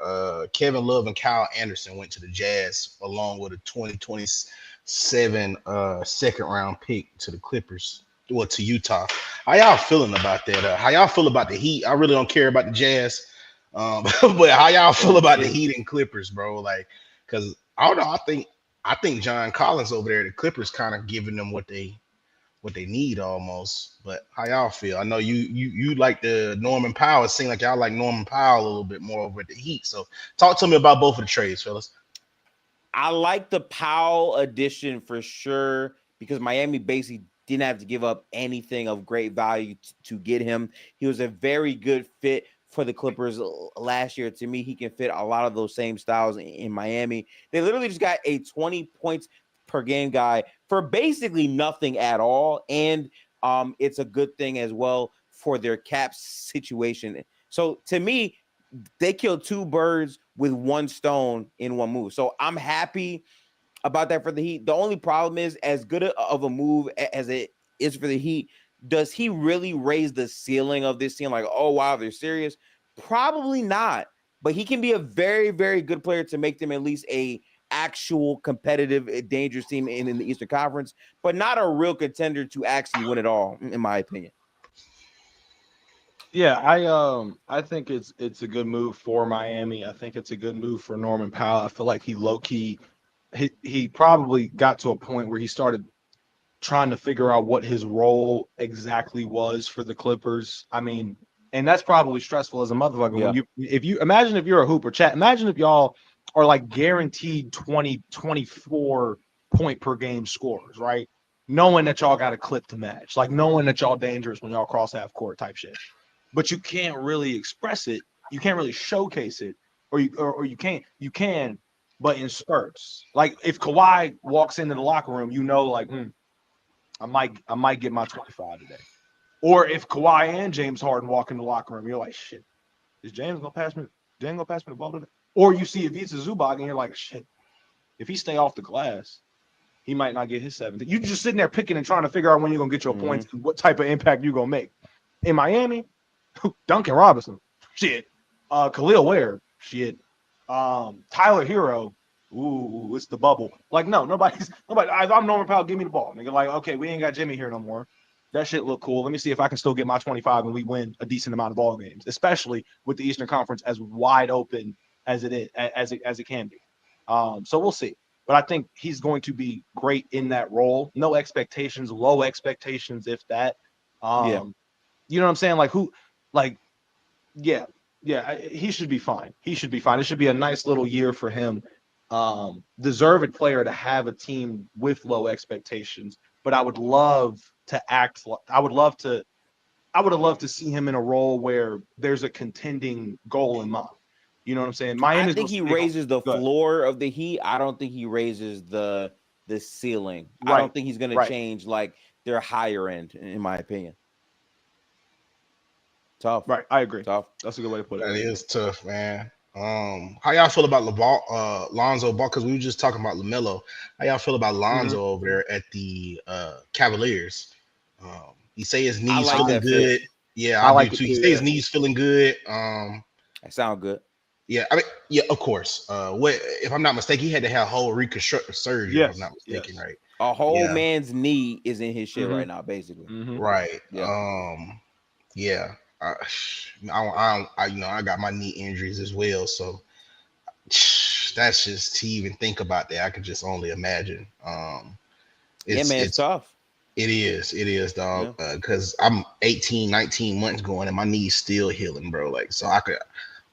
Kevin Love and Kyle Anderson went to the Jazz along with a 2027 second round pick to the Clippers. Well, to Utah. How y'all feeling about that? How y'all feel about the Heat? I really don't care about the Jazz. But how y'all feel about the Heat and Clippers, bro? Like, because I don't know. I think John Collins over there, at the Clippers, kind of giving them what they need almost. But how y'all feel? I know you like the Norman Powell. It seems like y'all like Norman Powell a little bit more over at the Heat. So talk to me about both of the trades, fellas. I like the Powell addition for sure because Miami basically didn't have to give up anything of great value to get him. He was a very good fit for the Clippers last year. To me, he can fit a lot of those same styles in Miami. They literally just got a 20 points per game guy for basically nothing at all. And it's a good thing as well for their cap situation. So to me, they killed two birds with one stone in one move. So I'm happy about that for the Heat. The only problem is, as good of a move as it is for the Heat, does he really raise the ceiling of this team? Like, oh, wow, they're serious? Probably not. But he can be a very, very good player to make them at least a actual competitive, dangerous team in the Eastern Conference, but not a real contender to actually win it all, in my opinion. Yeah, I think it's a good move for Miami. I think it's a good move for Norman Powell. I feel like he low key he probably got to a point where he started trying to figure out what his role exactly was for the Clippers. I mean, and that's probably stressful as a motherfucker. Yeah. When you imagine if you're a hooper, chat, imagine if y'all are like guaranteed 20, 24 point per game scorers, right? Knowing that y'all got a clip to match, like knowing that y'all dangerous when y'all cross half court type shit. But you can't really express it. You can't really showcase it, or you can, but in spurts. Like if Kawhi walks into the locker room, you know, like, I might get my 25 today. Or if Kawhi and James Harden walk in the locker room, you're like, shit, is James gonna pass me? James gonna pass me the ball today? Or you see Ivica Zubac and you're like, shit, if he stay off the glass, he might not get his 70. You just sitting there picking and trying to figure out when you're gonna get your points and what type of impact you're gonna make. In Miami, Duncan Robinson, shit. Khalil Ware, shit. Tyler Hero, ooh, it's the bubble. Like, no, nobody. If I'm Norman Powell, give me the ball. Nigga, like, okay, we ain't got Jimmy here no more. That shit look cool. Let me see if I can still get my 25 and we win a decent amount of ball games, especially with the Eastern Conference as wide open as it is, as it can be. So we'll see. But I think he's going to be great in that role. No expectations, low expectations, if that. Yeah. You know what I'm saying? Like who, like, yeah, he should be fine. He should be fine. It should be a nice little year for him. Deserved player to have a team with low expectations. But I would love to I would have loved to see him in a role where there's a contending goal in mind. You know what I'm saying? I think he raises the floor of the Heat. I don't think he raises the ceiling. Right. I don't think he's going to change like their higher end, in my opinion. Tough. Right. I agree. Tough. That's a good way to put it. That is tough, man. How y'all feel about Lonzo Ball? Because we were just talking about LaMelo. How y'all feel about Lonzo over there at the Cavaliers? He say his knees feeling good. Fit. Yeah, I like do too. He say his knees feeling good. That sound good. Yeah, I mean, yeah, of course. What if I'm not mistaken? He had to have a whole reconstructive surgery. If I'm not mistaken, right? A whole man's knee is in his shit right now, basically. Right. Yeah. I got my knee injuries as well, so that's just to even think about that. I could just only imagine. It's tough. It is, dog. Because I'm 18, 19 months going, and my knee's still healing, bro. Like, so I could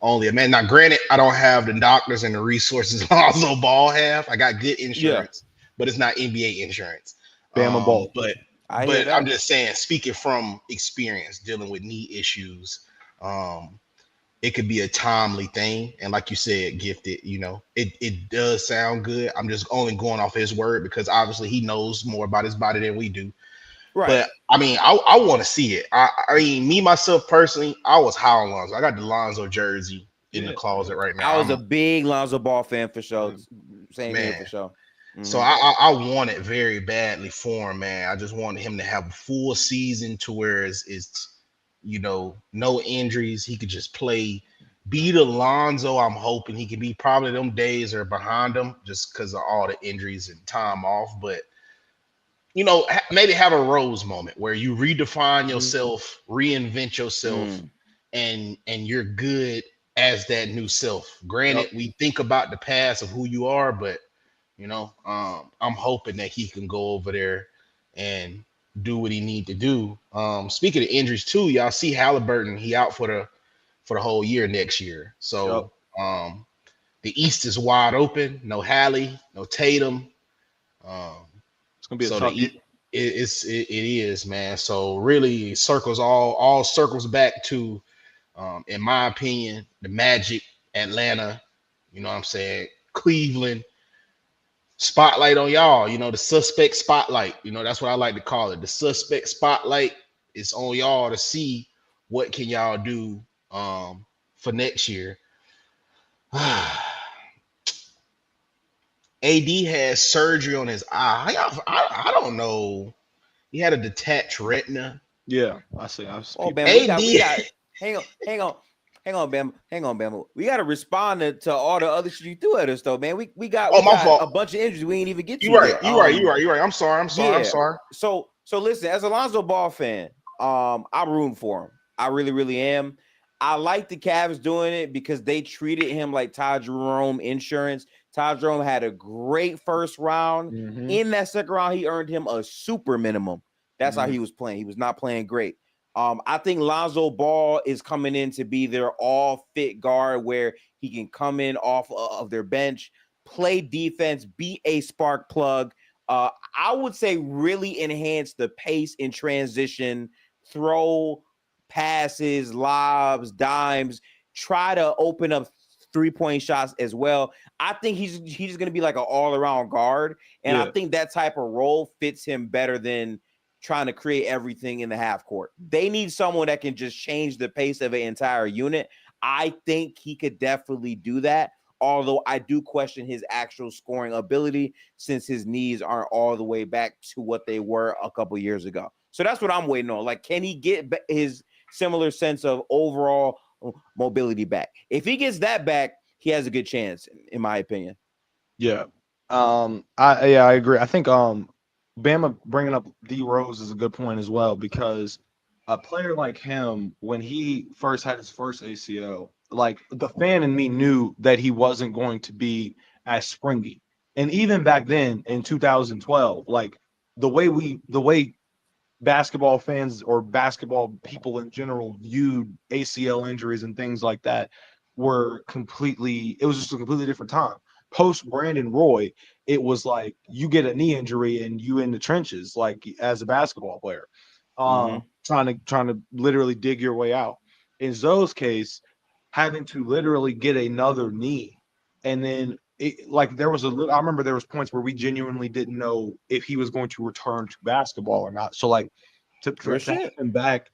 only imagine. Now, granted, I don't have the doctors and the resources Lonzo Ball have. I got good insurance, but it's not NBA insurance. Bama Ball, but I'm just saying, speaking from experience dealing with knee issues, it could be a timely thing. And like you said, Gifted, it does sound good. I'm just only going off his word because obviously he knows more about his body than we do. Right. But I mean, I want to see it. I mean, me myself personally, I was high on Lonzo. I got the Lonzo jersey in the closet right now. I was a big Lonzo Ball fan for sure. Same here for sure. So I want it very badly for him, man. I just wanted him to have a full season to where it's no injuries. He could just play. Beat Alonzo. I'm hoping he can be. Probably them days are behind him just because of all the injuries and time off. But maybe have a Rose moment where you redefine yourself, reinvent yourself, Mm. and you're good as that new self. Granted, Yep. we think about the past of who you are, but I'm hoping that he can go over there and do what he need to do. Speaking of injuries too, y'all see Halliburton, he out for the whole year next year. Yep. So the East is wide open. No Hallie, no Tatum. Um, It's gonna be a so the tough year. it is, man. So really circles all circles back to in my opinion, the Magic, Atlanta, you know what I'm saying, Cleveland, spotlight on y'all, the suspect spotlight. That's what I like to call it. The suspect spotlight is on y'all to see what can y'all do for next year. AD has surgery on his eye. I don't know. He had a detached retina. Yeah, I see. I see Oh, people. Bama, we AD. got. Hang on, Bama. Hang on, Bama. We got to respond to all the other shit you threw at us, though, man. We got Oh, my fault. a bunch of injuries we ain't even get You to right. yet. You right. You right. You right. I'm sorry. I'm sorry. I'm Yeah. sorry. So listen, as a Lonzo Ball fan, I'm rooting for him. I really, really am. I like the Cavs doing it because they treated him like Ty Jerome insurance. Ty Jerome had a great first round. Mm-hmm. In that second round, he earned him a super minimum. That's how he was playing. He was not playing great. I think Lonzo Ball is coming in to be their all fit guard where he can come in off of their bench, play defense, be a spark plug. I would say really enhance the pace in transition, throw passes, lobs, dimes, try to open up 3-point shots as well. I think he's going to be like an all-around guard, and I think that type of role fits him better than trying to create everything in the half court. They need someone that can just change the pace of an entire unit. I think he could definitely do that, although I do question his actual scoring ability since his knees aren't all the way back to what they were a couple years ago. So that's what I'm waiting on. Like, can he get his similar sense of overall mobility back? If he gets that back, he has a good chance, in my opinion. Yeah. I agree. I think Bama bringing up D Rose is a good point as well because a player like him, when he first had his first ACL, like the fan in me knew that he wasn't going to be as springy. And even back then in 2012, like the way basketball fans or basketball people in general viewed ACL injuries and things like that were completely, it was just a completely different time. Post Brandon Roy, it was like you get a knee injury and you in the trenches, like as a basketball player, trying to literally dig your way out. In Zoe's case, having to literally get another knee, and then like there was I remember there was points where we genuinely didn't know if he was going to return to basketball or not. So like to have him back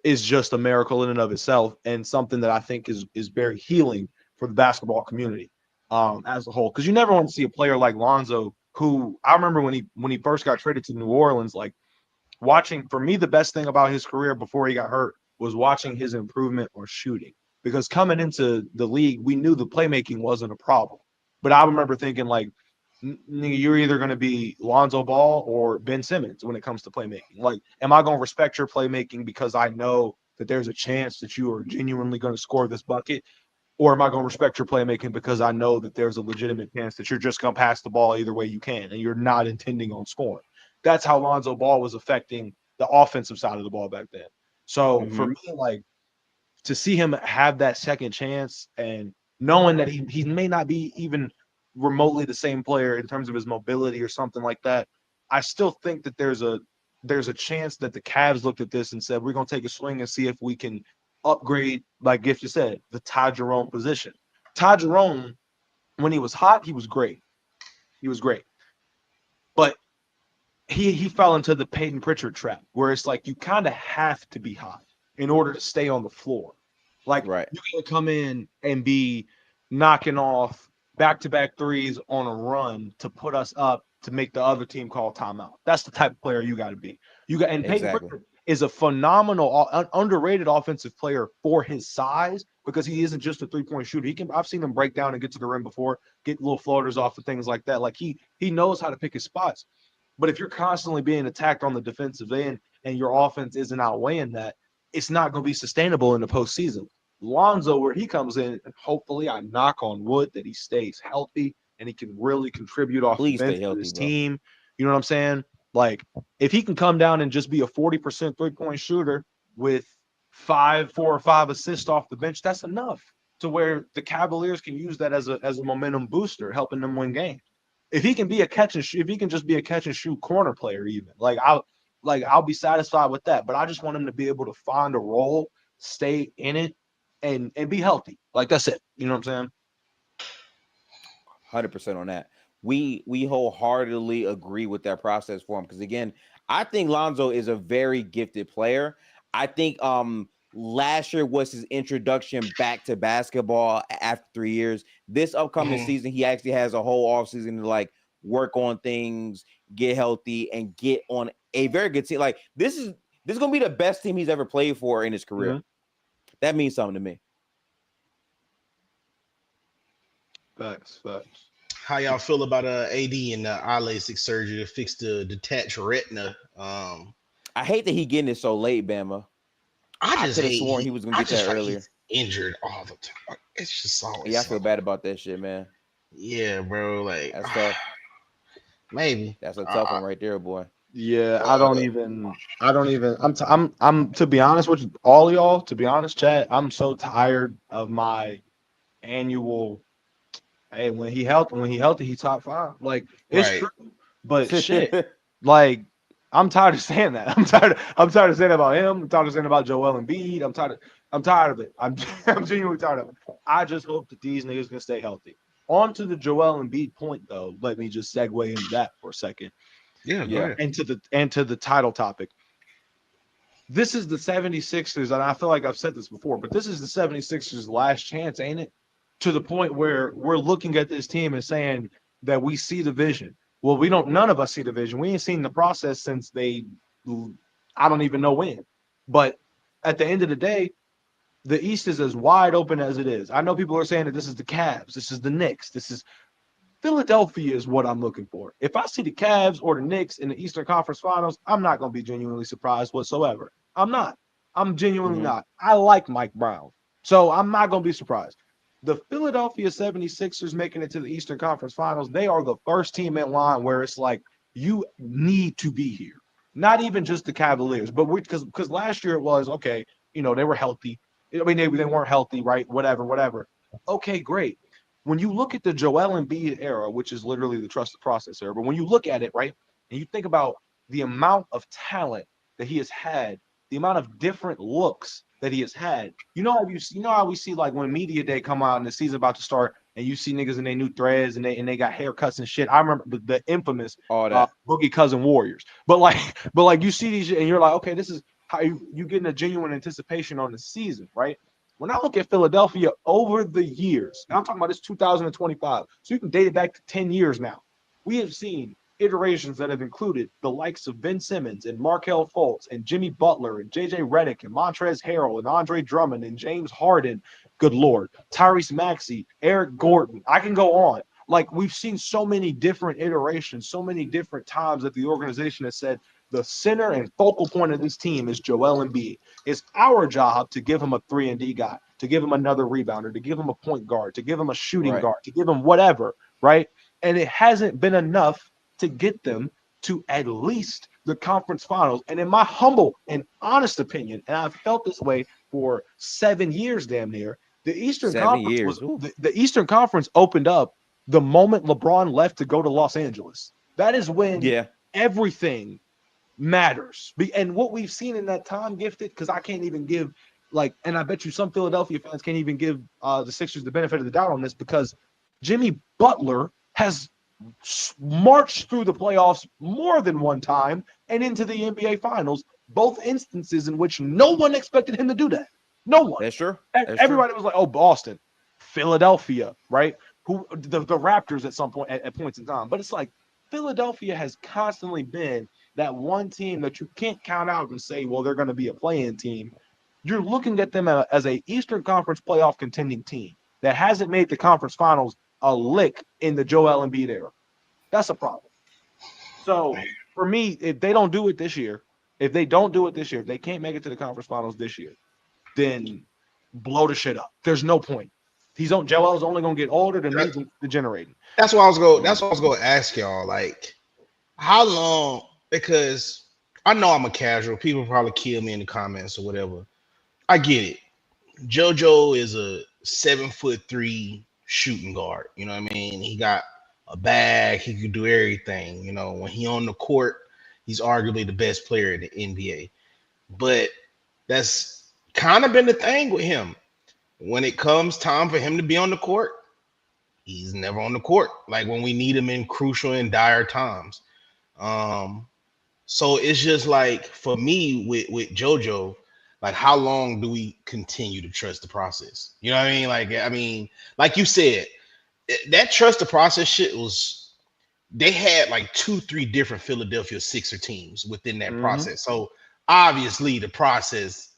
is just a miracle in and of itself, and something that I think is very healing for the basketball community as a whole. Because you never want to see a player like Lonzo, who I remember when he first got traded to New Orleans, like watching, for me, the best thing about his career before he got hurt was watching his improvement on shooting. Because coming into the league, we knew the playmaking wasn't a problem. But I remember thinking, like, you're either going to be Lonzo Ball or Ben Simmons when it comes to playmaking. Like, am I going to respect your playmaking because I know that there's a chance that you are genuinely going to score this bucket? Or am I going to respect your playmaking because I know that there's a legitimate chance that you're just going to pass the ball either way you can and you're not intending on scoring? That's how Lonzo Ball was affecting the offensive side of the ball back then. So for me, like, to see him have that second chance and knowing that he may not be even remotely the same player in terms of his mobility or something like that, I still think that there's a chance that the Cavs looked at this and said, we're going to take a swing and see if we can upgrade, like Gift just said, the Ty Jerome position. Ty Jerome, when he was hot, he was great. He was great. But he fell into the Peyton Pritchard trap where it's like you kind of have to be hot in order to stay on the floor. Like you can come in and be knocking off back-to-back threes on a run to put us up to make the other team call timeout. That's the type of player you got to be. You got, and Peyton Pritchard is a phenomenal, underrated offensive player for his size because he isn't just a 3-point shooter. I've seen him break down and get to the rim before, get little floaters off of things like that. Like he knows how to pick his spots. But if you're constantly being attacked on the defensive end and your offense isn't outweighing that, it's not going to be sustainable in the postseason. Lonzo, where he comes in, and hopefully I knock on wood that he stays healthy and he can really contribute off the bench to his team. You know what I'm saying? Like, if he can come down and just be a 40% 3-point shooter with 4 or 5 assists off the bench, that's enough to where the Cavaliers can use that as a momentum booster, helping them win games. If he can be a catch and shoot, if he can just be a catch and shoot corner player, even I'll be satisfied with that. But I just want him to be able to find a role, stay in it, and be healthy. Like, that's it. You know what I'm saying? 100% on that. We wholeheartedly agree with that process for him because, again, I think Lonzo is a very gifted player. I think last year was his introduction back to basketball after 3 years. This upcoming season, he actually has a whole offseason to like work on things, get healthy, and get on a very good team. Like, this is gonna be the best team he's ever played for in his career. Mm-hmm. That means something to me. Facts. How y'all feel about AD and LASIK surgery to fix the detached retina? I hate that he getting it so late, Bama. I could have sworn he was gonna get that earlier. Injured all the time. It's just always. Yeah, I feel bad about that shit, man. Yeah, bro. Like, that's tough. Maybe that's a tough one right there, boy. Yeah, I don't even. I'm to be honest with all of y'all. To be honest, Chad, I'm so tired of my annual. Hey, when he healthy, he top 5. Like, it's true, but shit, like, I'm tired of saying that. I'm tired of saying that about him. I'm tired of saying about Joel Embiid. I'm tired of it. I'm genuinely tired of it. I just hope that these niggas can stay healthy. On to the Joel Embiid point, though. Let me just segue into that for a second. Yeah. And to the title topic. This is the 76ers, and I feel like I've said this before, but this is the 76ers' last chance, ain't it? To the point where we're looking at this team and saying that we see the vision. Well, none of us see the vision. We ain't seen the process since I don't even know when. But at the end of the day, the East is as wide open as it is. I know people are saying that this is the Cavs, this is the Knicks, this is Philadelphia is what I'm looking for. If I see the Cavs or the Knicks in the Eastern Conference Finals, I'm not going to be genuinely surprised whatsoever. I'm not. I'm genuinely not. I like Mike Brown, so I'm not going to be surprised. The Philadelphia 76ers making it to the Eastern Conference Finals, they are the first team in line where it's like, you need to be here. Not even just the Cavaliers, but because last year it was, okay, they were healthy. I mean, they weren't healthy, right? Whatever. Okay, great. When you look at the Joel Embiid era, which is literally the trust the process era, but when you look at it, right, and you think about the amount of talent that he has had, the amount of different looks that he has had. You know how we see, like, when Media Day come out and the season about to start, and you see niggas in their new threads and they got haircuts and shit. I remember the infamous Boogie Cousin Warriors. But like you see these and you're like, okay, this is how you getting a genuine anticipation on the season, right? When I look at Philadelphia over the years, and I'm talking about this 2025, so you can date it back to 10 years now. We have seen iterations that have included the likes of Ben Simmons and Markelle Fultz and Jimmy Butler and JJ Redick and Montrezl Harrell and Andre Drummond and James Harden. Good Lord. Tyrese Maxey, Eric Gordon. I can go on. Like, we've seen so many different iterations, so many different times that the organization has said the center and focal point of this team is Joel Embiid. It's our job to give him a 3-and-D guy, to give him another rebounder, to give him a point guard, to give him a shooting guard, to give him whatever, right? And it hasn't been enough to get them to at least the conference finals. And in my humble and honest opinion, and I've felt this way for 7 years damn near, the Eastern Conference the Eastern Conference opened up the moment LeBron left to go to Los Angeles. That is when everything matters. And what we've seen in that time, Gifted, because I can't even give, like, and I bet you some Philadelphia fans can't even give the Sixers the benefit of the doubt on this, because Jimmy Butler has marched through the playoffs more than one time and into the NBA Finals, both instances in which no one expected him to do that. No one. That's true. Everybody was like, oh, Boston, Philadelphia, right? Who the Raptors at some point at points in time. But it's like Philadelphia has constantly been that one team that you can't count out and say, well, they're going to be a play-in team. You're looking at them as a Eastern Conference playoff contending team that hasn't made the conference finals a lick in the Joel Embiid era. That's a problem. So for me, if they don't do it this year, if they can't make it to the conference finals this year, then blow the shit up. There's no point. Joel's only gonna get older, the knees degenerating. That's what I was going. That's what I was going to ask y'all. Like, how long? Because I know I'm a casual. People probably kill me in the comments or whatever. I get it. JoJo is a 7'3" shooting guard. You know what I mean? He got a bag. He can do everything. You know, when he on the court, he's arguably the best player in the NBA. But that's kind of been the thing with him. When it comes time for him to be on the court, he's never on the court. Like when we need him in crucial and dire times. So it's just like for me with JoJo, like how long do we continue to trust the process? You know what I mean? Like you said, that trust the process shit was they had like 2-3 different Philadelphia Sixer teams within that process. So obviously the processed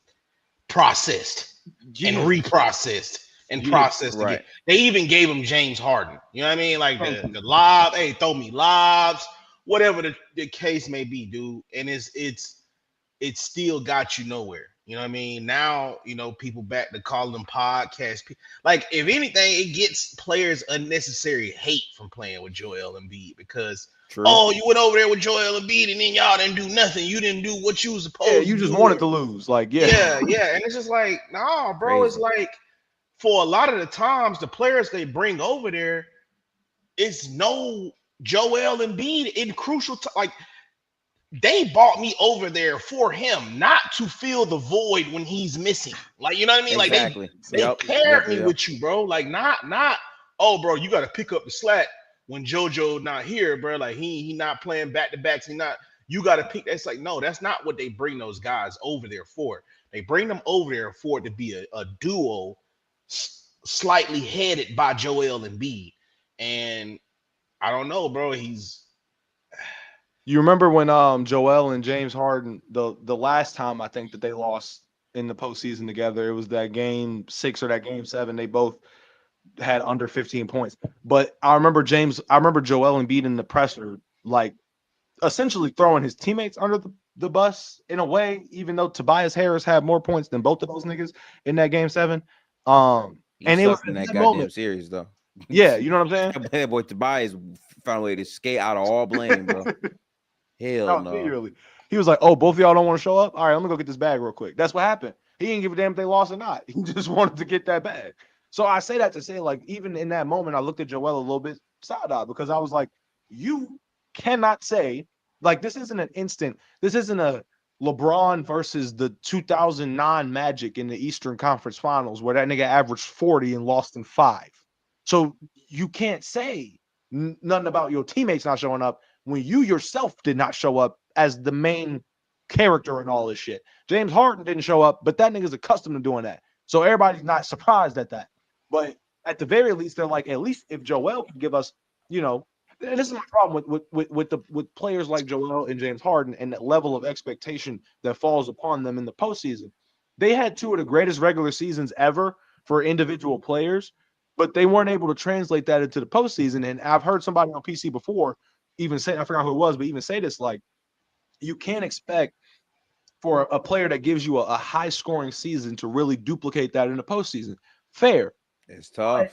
and reprocessed and processed again. They even gave him James Harden. You know what I mean? Like the lob, hey, throw me lobs, whatever the case may be, dude. And it's still got you nowhere. You know what I mean? Now, you know, people back to call them podcast. Like, if anything, it gets players unnecessary hate from playing with Joel Embiid because, you went over there with Joel Embiid and then y'all didn't do nothing. You didn't do what you was supposed to do. You just wanted to lose. Like, yeah. And it's just like, nah, bro. Crazy. It's like, for a lot of the times, the players they bring over there, it's no Joel Embiid in crucial like, they brought me over there for him, not to fill the void when he's missing. Like, you know what I mean? Exactly. Like they paired me with you, bro. Like not, oh, bro, you got to pick up the slack when JoJo not here, bro. Like he not playing back to backs. You got to pick. That's like, no, that's not what they bring those guys over there for. They bring them over there for it to be a duo slightly headed by Joel Embiid. And I don't know, bro. You remember when Joel and James Harden, the last time I think that they lost in the postseason together, it was that game 6 or that game 7. They both had under 15 points. But I remember Joel Embiid in the presser, like essentially throwing his teammates under the bus in a way, even though Tobias Harris had more points than both of those niggas in that game 7. And it was in that goddamn series though. Yeah, you know what I'm saying? That boy Tobias found a way to skate out of all blame, bro. Hell no. He was like, oh, both of y'all don't want to show up? All right, I'm going to go get this bag real quick. That's what happened. He didn't give a damn if they lost or not. He just wanted to get that bag. So I say that to say, like, even in that moment, I looked at Joel a little bit side-eyed because I was like, you cannot say, like, this isn't a LeBron versus the 2009 Magic in the Eastern Conference Finals where that nigga averaged 40 and lost in 5. So you can't say nothing about your teammates not showing up when you yourself did not show up as the main character in all this shit. James Harden didn't show up, but that nigga's accustomed to doing that. So everybody's not surprised at that. But at the very least, they're like, at least if Joel can give us, you know, and this is my problem with players like Joel and James Harden and that level of expectation that falls upon them in the postseason. They had 2 of the greatest regular seasons ever for individual players, but they weren't able to translate that into the postseason. And I've heard somebody on PC before even say, I forgot who it was, but even say this, like, you can't expect for a player that gives you a high scoring season to really duplicate that in the postseason. Fair. It's tough.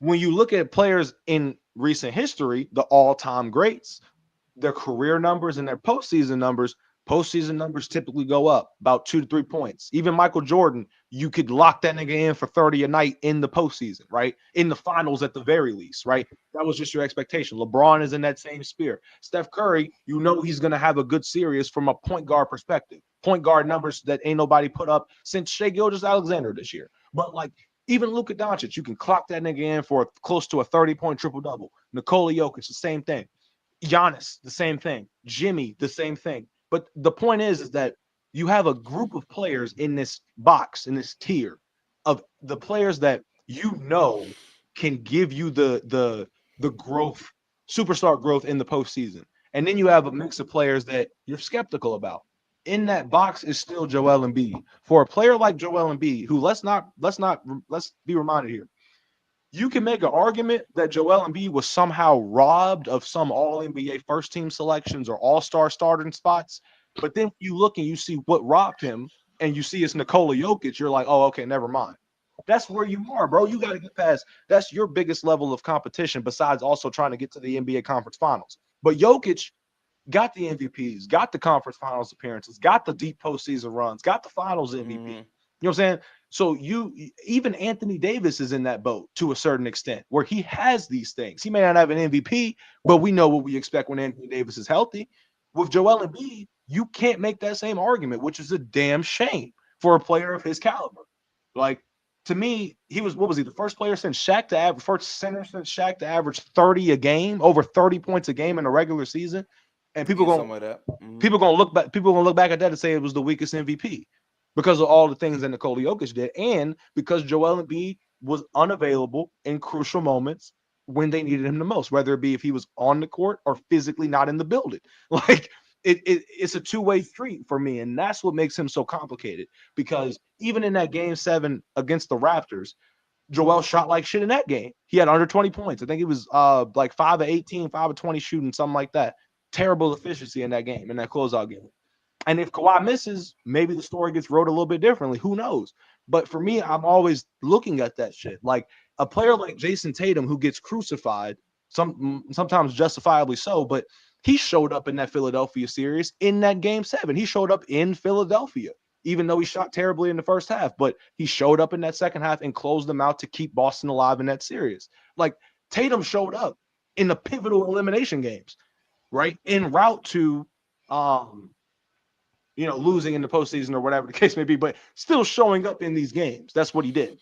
But when you look at players in recent history, the all-time greats, their career numbers and their postseason numbers typically go up about 2 to 3 points. Even Michael Jordan, you could lock that nigga in for 30 a night in the postseason, right? In the finals at the very least, right? That was just your expectation. LeBron is in that same sphere. Steph Curry, you know he's going to have a good series from a point guard perspective. Point guard numbers that ain't nobody put up since Shai Gilgeous-Alexander this year. But like even Luka Doncic, you can clock that nigga in for close to a 30-point triple-double. Nikola Jokic, the same thing. Giannis, the same thing. Jimmy, the same thing. But the point is that you have a group of players in this box, in this tier of the players that you know can give you the growth, superstar growth in the postseason. And then you have a mix of players that you're skeptical about. In that box is still Joel Embiid. For a player like Joel Embiid, who let's be reminded here, you can make an argument that Joel Embiid was somehow robbed of some All NBA first team selections or All Star starting spots. But then you look and you see what robbed him, and you see it's Nikola Jokic. You're like, oh, okay, never mind. That's where you are, bro. You got to get past. That's your biggest level of competition, besides also trying to get to the NBA Conference Finals. But Jokic got the MVPs, got the Conference Finals appearances, got the deep postseason runs, got the Finals MVP. Mhm. You know what I'm saying? So even Anthony Davis is in that boat to a certain extent, where he has these things. He may not have an MVP, but we know what we expect when Anthony Davis is healthy. With Joel Embiid, you can't make that same argument, which is a damn shame for a player of his caliber. Like, to me, he was, what was he, the first player since Shaq to average, first center since Shaq to average 30 a game, over 30 points a game in the regular season. And people Something going like that. Mhm. people gonna look back. People gonna look back at that and say it was the weakest MVP because of all the things that Nikola Jokic did, and because Joel Embiid was unavailable in crucial moments when they needed him the most, whether it be if he was on the court or physically not in the building. Like it's a two-way street for me, and that's what makes him so complicated. Because even in that Game 7 against the Raptors, Joel shot like shit in that game. He had under 20 points. I think he was like 5 of 18, 5 of 20 shooting, something like that. Terrible efficiency in that game, in that closeout game. And if Kawhi misses, maybe the story gets wrote a little bit differently. Who knows? But for me, I'm always looking at that shit. Like a player like Jason Tatum, who gets crucified, sometimes justifiably so, but he showed up in that Philadelphia series in that Game 7. He showed up in Philadelphia, even though he shot terribly in the first half. But he showed up in that second half and closed them out to keep Boston alive in that series. Like Tatum showed up in the pivotal elimination games, right, en route to losing in the postseason or whatever the case may be, but still showing up in these games. That's what he did.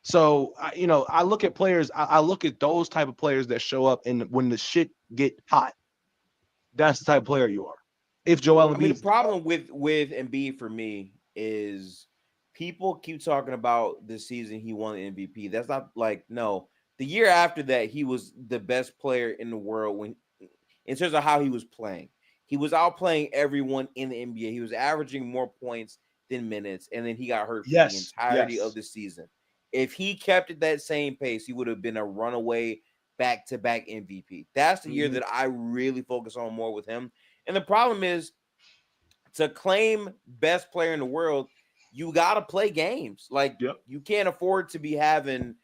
So, I look at players. I look at those type of players that show up, and when the shit get hot, that's the type of player you are. If Joel I mean, the Embiid, problem with Embiid for me is people keep talking about this season he won the MVP. That's not like no. The year after that, he was the best player in the world when in terms of how he was playing. He was outplaying everyone in the NBA. He was averaging more points than minutes, and then he got hurt for the yes, entirety of yes, the season. If he kept at that same pace, he would have been a runaway back-to-back MVP. That's the year Mhm. that I really focus on more with him. And the problem is to claim best player in the world, you got to play games. Like Yep. you can't afford to be having,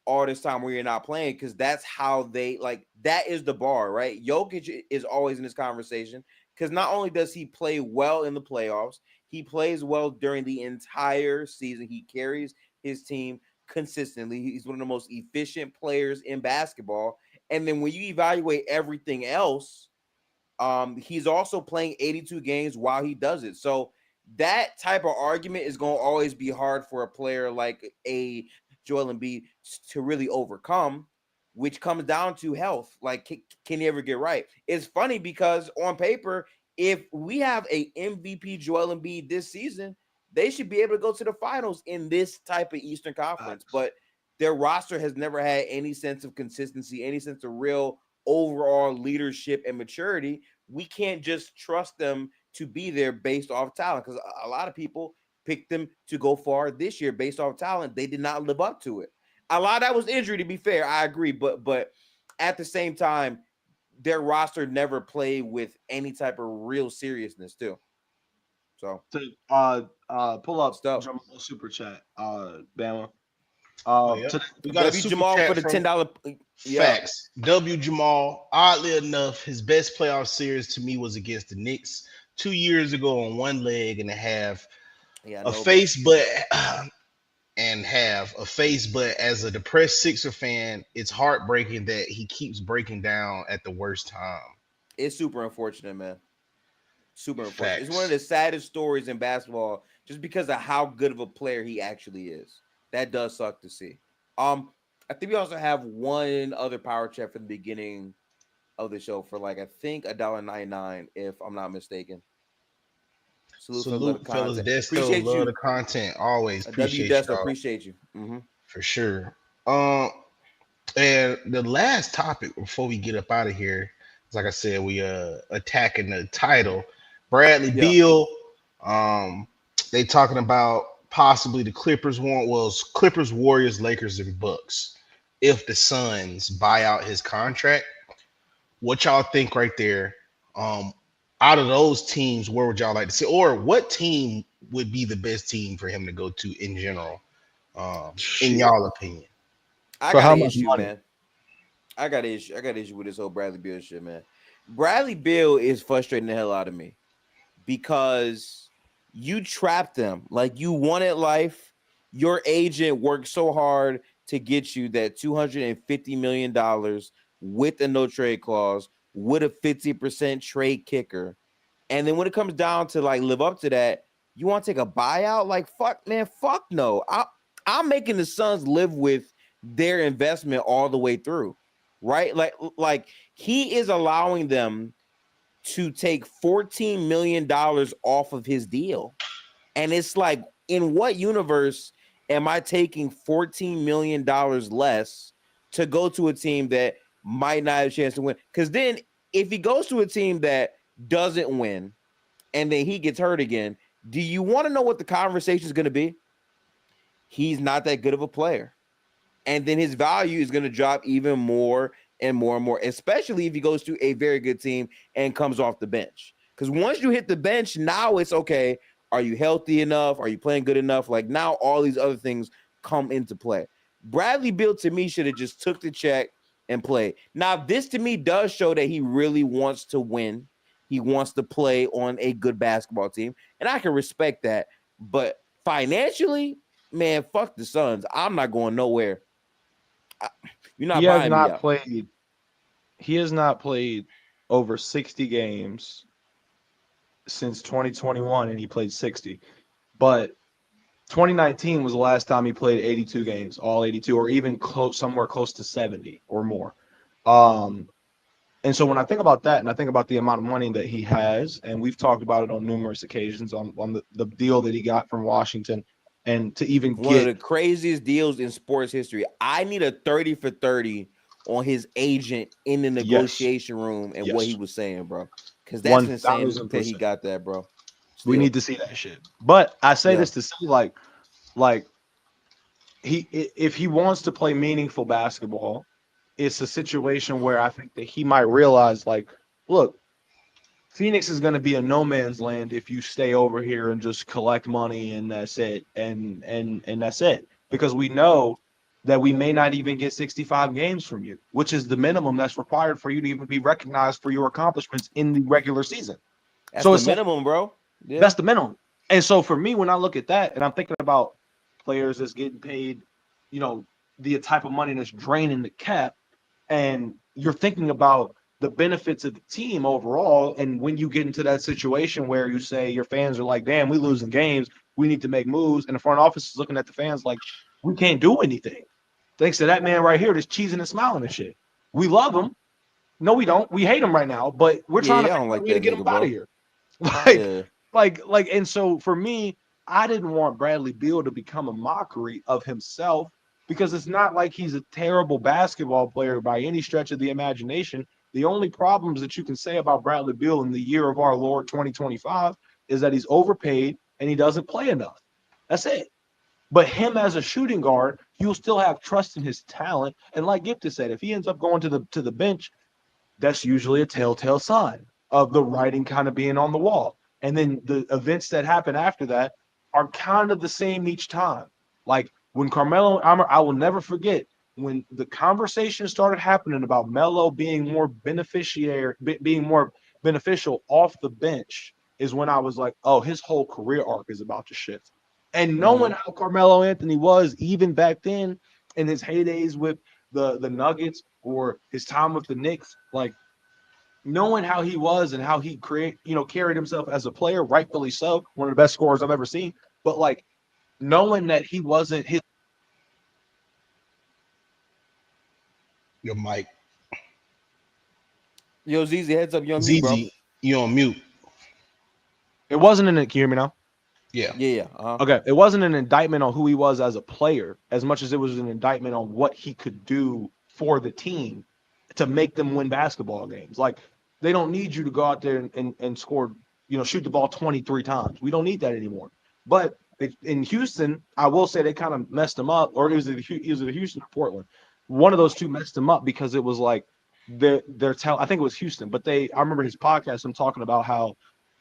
all this time where you're not playing because that's how they like that is the bar, right? Jokic is always in this conversation because not only does he play well in the playoffs, he plays well during the entire season. He carries his team consistently. He's one of the most efficient players in basketball. And then when you evaluate everything else, he's also playing 82 games while he does it. So that type of argument is going to always be hard for a player like a Joel Embiid to really overcome, which comes down to health. Like, can he ever get right? It's funny because on paper, if we have a MVP Joel Embiid this season, they should be able to go to the finals in this type of Eastern Conference. But their roster has never had any sense of consistency, any sense of real overall leadership and maturity. We can't just trust them to be there based off talent because a lot of people picked them to go far this year based off talent. They did not live up to it. A lot of that was injury, to be fair. I agree, but at the same time, their roster never played with any type of real seriousness too. So To pull up stuff. Jamal super chat, Bama. Oh, yeah. We got a W super Jamal for chat the from $10. Yeah, Facts. W. Jamal. Oddly enough, his best playoff series to me was against the Knicks 2 years ago on one leg and a half. yeah, A no, face, but and have a face, but as a depressed Sixer fan, it's heartbreaking that he keeps breaking down at the worst time. it's super unfortunate, man. Super unfortunate. It's one of Facts. the saddest stories in basketball just because of how good of a player he actually is. That does suck to see. I think we also have one other power check for the beginning of the show for like I think $1.99 if I'm not mistaken. Salute for the love of Salute, fellas. content. Desto, Appreciate love the you. content. Always W appreciate Desto, y'all appreciate you. for sure. And the last topic before we get up out of here like I said, we attacking the title. Bradley Yeah. Beal, they talking about possibly the Clippers want Clippers, Warriors, Lakers, and Bucks. If the Suns buy out his contract, what y'all think right there? Out of those teams, where would y'all like to see, or what team would be the best team for him to go to in general? In Shit. y'all opinion? I For got how an much issue, money? man. I got an issue. I got an issue with this whole Bradley Beal shit, man. Bradley Beal is frustrating the hell out of me because you trapped them. Like, you wanted life. Your agent worked so hard to get you that $250 million with a no trade clause, with a 50% trade kicker. And then when it comes down to like live up to that, you want to take a buyout? Like, fuck, man, fuck no. I'm making the Suns live with their investment all the way through, right? Like he is allowing them to take $14 million off of his deal. And it's like, in what universe am I taking $14 million less to go to a team that might not have a chance to win? Because then if he goes to a team that doesn't win and then he gets hurt again, do you want to know what the conversation is going to be? He's not that good of a player. And then his value is going to drop even more and more and more, especially if he goes to a very good team and comes off the bench. Because once you hit the bench, now it's okay. Are you healthy enough? Are you playing good enough? Like, now all these other things come into play. Bradley Beal, to me, should have just took the check and played. Now, this to me does show that he really wants to win. He wants to play on a good basketball team. And I can respect that. But financially, man, fuck the Suns. I'm not going nowhere. You're not He has buying me not out. played. He has not played over 60 games since 2021, and he played 60. But 2019 was the last time he played 82 games, all 82, or even close, somewhere close to 70 or more. Um, and so when I think about that, and I think about the amount of money that he has, and we've talked about it on numerous occasions on the deal that he got from Washington, and to even One of get the craziest deals in sports history. I need a 30 for 30 on his agent in the yes, negotiation room and what he yes, was saying, bro. Because that's insane that he 1000%. got that, bro. We Still. need to see that shit. But I say Yeah. this to say, like if he wants to play meaningful basketball, it's a situation where I think that he might realize, like, look, Phoenix is going to be a no man's land if you stay over here and just collect money and that's it, and that's it, because we know that we may not even get 65 games from you, which is the minimum that's required for you to even be recognized for your accomplishments in the regular season. That's So the it's like minimum, bro. Yeah. that's the minimum. And so for me, when I look at that and I'm thinking about players that's getting paid, you know, the type of money that's draining the cap, and you're thinking about the benefits of the team overall. And when you get into that situation where you say your fans are like, damn, we losing games, we need to make moves. And the front office is looking at the fans like, we can't do anything. Thanks to that man right here that's cheesing and smiling and shit. We love him. No, we don't. We hate him right now, but we're trying to Yeah, I figure don't out a like way to that get him nigga, out of bro. here. Like, Yeah. and so for me, I didn't want Bradley Beal to become a mockery of himself, because it's not like he's a terrible basketball player by any stretch of the imagination. The only problems that you can say about Bradley Beal in the year of our Lord 2025 is that he's overpaid and he doesn't play enough. That's it. But him as a shooting guard, you'll still have trust in his talent. And like Gifted said, if he ends up going to the bench, that's usually a telltale sign of the writing kind of being on the wall. And then the events that happen after that are kind of the same each time. Like when Carmelo, I will never forget when the conversation started happening about Melo being being more beneficial off the bench, is when I was like, oh, his whole career arc is about to shift. And knowing how Carmelo Anthony was even back then in his heydays with the Nuggets or his time with the Knicks, like knowing how he was and how he carried himself as a player, rightfully so, one of the best scorers I've ever seen. But like knowing that he wasn't his, Your mic, Yo, ZZ, heads up, you on mute, bro. ZZ, you on mute? it wasn't an, can you hear me now? Yeah. Yeah. Okay, it wasn't an indictment on who he was as a player as much as it was an indictment on what he could do for the team to make them win basketball games. Like They don't need you to go out there and score, shoot the ball 23 times. We don't need that anymore. But in Houston, I will say they kind of messed them up, or it was Houston or Portland. One of those two messed them up because it was like I think it was Houston, but I remember his podcast, him talking about how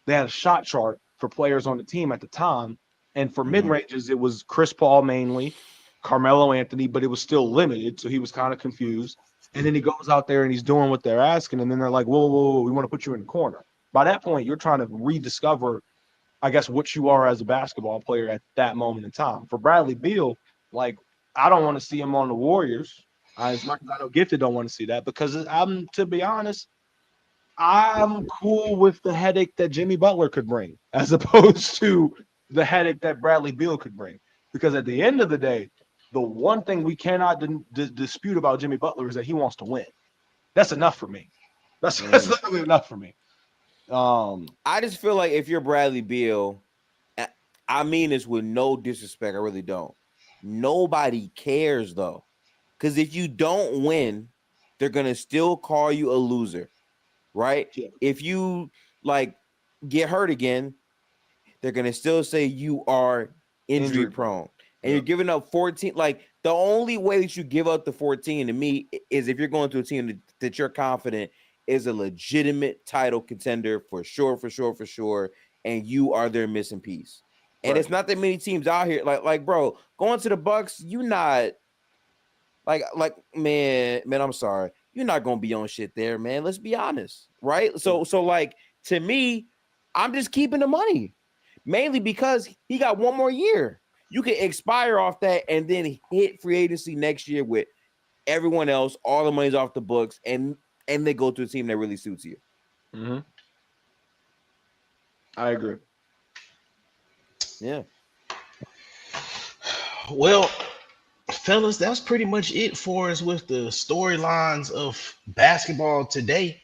they had a shot chart for players on the team at the time. And for mid-ranges, it was Chris Paul mainly, Carmelo Anthony, but it was still limited. So he was kind of confused. And then he goes out there and he's doing what they're asking. And then they're like, whoa, whoa, whoa, we want to put you in the corner. By that point, you're trying to rediscover, I guess, what you are as a basketball player at that moment in time. For Bradley Beal, like, I don't want to see him on the Warriors. As much as I know Gifted don't want to see that, because to be honest, I'm cool with the headache that Jimmy Butler could bring as opposed to the headache that Bradley Beal could bring. Because at the end of the day, the one thing we cannot dispute about Jimmy Butler is that he wants to win. That's enough for me. That's literally enough for me. I just feel like if you're Bradley Beal, I mean this with no disrespect, I really don't. Nobody cares though. Because if you don't win, they're gonna still call you a loser, right? Yeah. If you get hurt again, they're gonna still say you are injury prone. And you're giving up 14. Like, the only way that you give up the 14 to me is if you're going to a team that you're confident is a legitimate title contender for sure. And you are their missing piece. And it's not that many teams out here. Like, bro, going to the Bucks, you not man, I'm sorry. You're not gonna be on shit there, man. Let's be honest, right? So to me, I'm just keeping the money. Mainly because he got one more year. You can expire off that and then hit free agency next year with everyone else. All the money's off the books, and they go to a team that really suits you. Mm-hmm. I agree. Yeah. Well, fellas, that's pretty much it for us with the storylines of basketball today.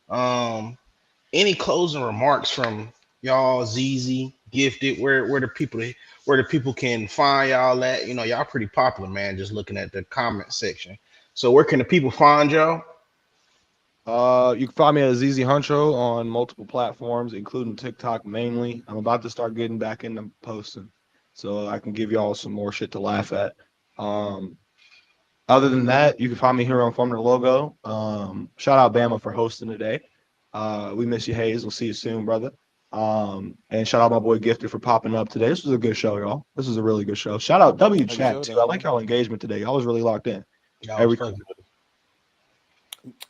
Any closing remarks from y'all, ZZ, Gifted? Where the people can find y'all at? Y'all pretty popular, man. Just looking at the comment section. So where can the people find y'all? You can find me at ZZ Huncho on multiple platforms, including TikTok mainly. I'm about to start getting back into posting, so I can give y'all some more shit to laugh at. Other than that, you can find me here on Formula Logo. Shout out Bama for hosting today. We miss you, Hayes. We'll see you soon, brother. And shout out my boy Gifted for popping up today. This was a good show, y'all. This was a really good show. Shout out W Chat too. I like y'all engagement today. Y'all was really locked in.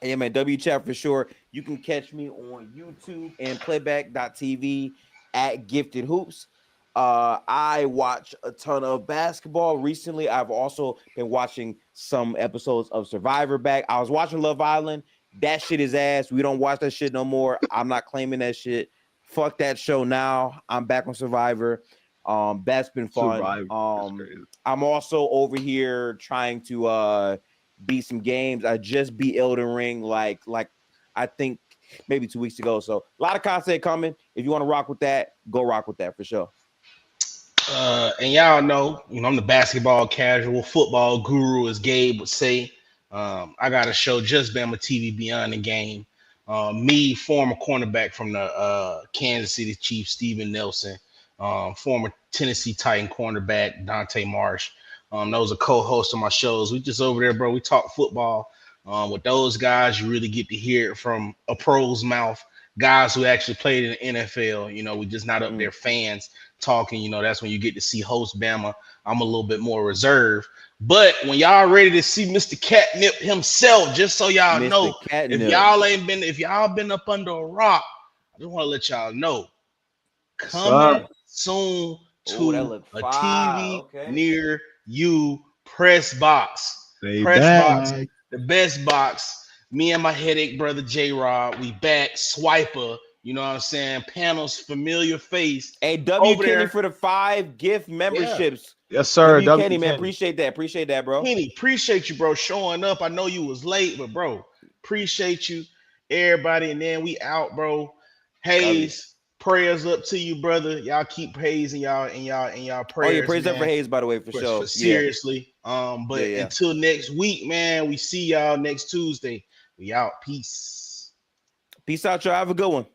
Yeah, man, W Chat for sure. You can catch me on YouTube and playback.tv at Gifted Hoops. I watch a ton of basketball recently. I've also been watching some episodes of Survivor back. I was watching Love Island. That shit is ass. We don't watch that shit no more. I'm not claiming that shit. Fuck that show now. I'm back on Survivor. That's been fun. I'm also over here trying to beat some games. I just beat Elden Ring like I think maybe 2 weeks ago. So a lot of content coming. If you want to rock with that, go rock with that for sure. And y'all know, I'm the basketball casual, football guru, as Gabe would say. I got a show, Just Bama TV Beyond the Game. Me, former cornerback from the Kansas City Chiefs, Steven Nelson, former Tennessee Titan cornerback, Dante Marsh. Those are co-hosts of my shows. We just over there, bro. We talk football. With those guys, you really get to hear it from a pro's mouth. Guys who actually played in the NFL. We just not up there fans talking. That's when you get to see host Bama. I'm a little bit more reserved. But when y'all ready to see Mr. Catnip himself, just so y'all know, if y'all been up under a rock, I just want to let y'all know, coming soon to a TV near you. Press box, box, the best box. Me and my headache brother J-Rod, we back. Swiper, you know what I'm saying? Panels, familiar face. Hey, W Kenny for the 5 gift memberships. Yeah. Yes, sir. W Kenny, man. Appreciate that, bro. Kenny, appreciate you, bro, showing up. I know you was late, but bro, appreciate you, everybody. And then we out, bro. Hayes, prayers up to you, brother. Y'all keep Hayes in y'all prayers. Oh, yeah, prayers up for Hayes, by the way, for sure. Seriously. Until next week, man. We see y'all next Tuesday. We out. Peace. Peace out, y'all. Have a good one.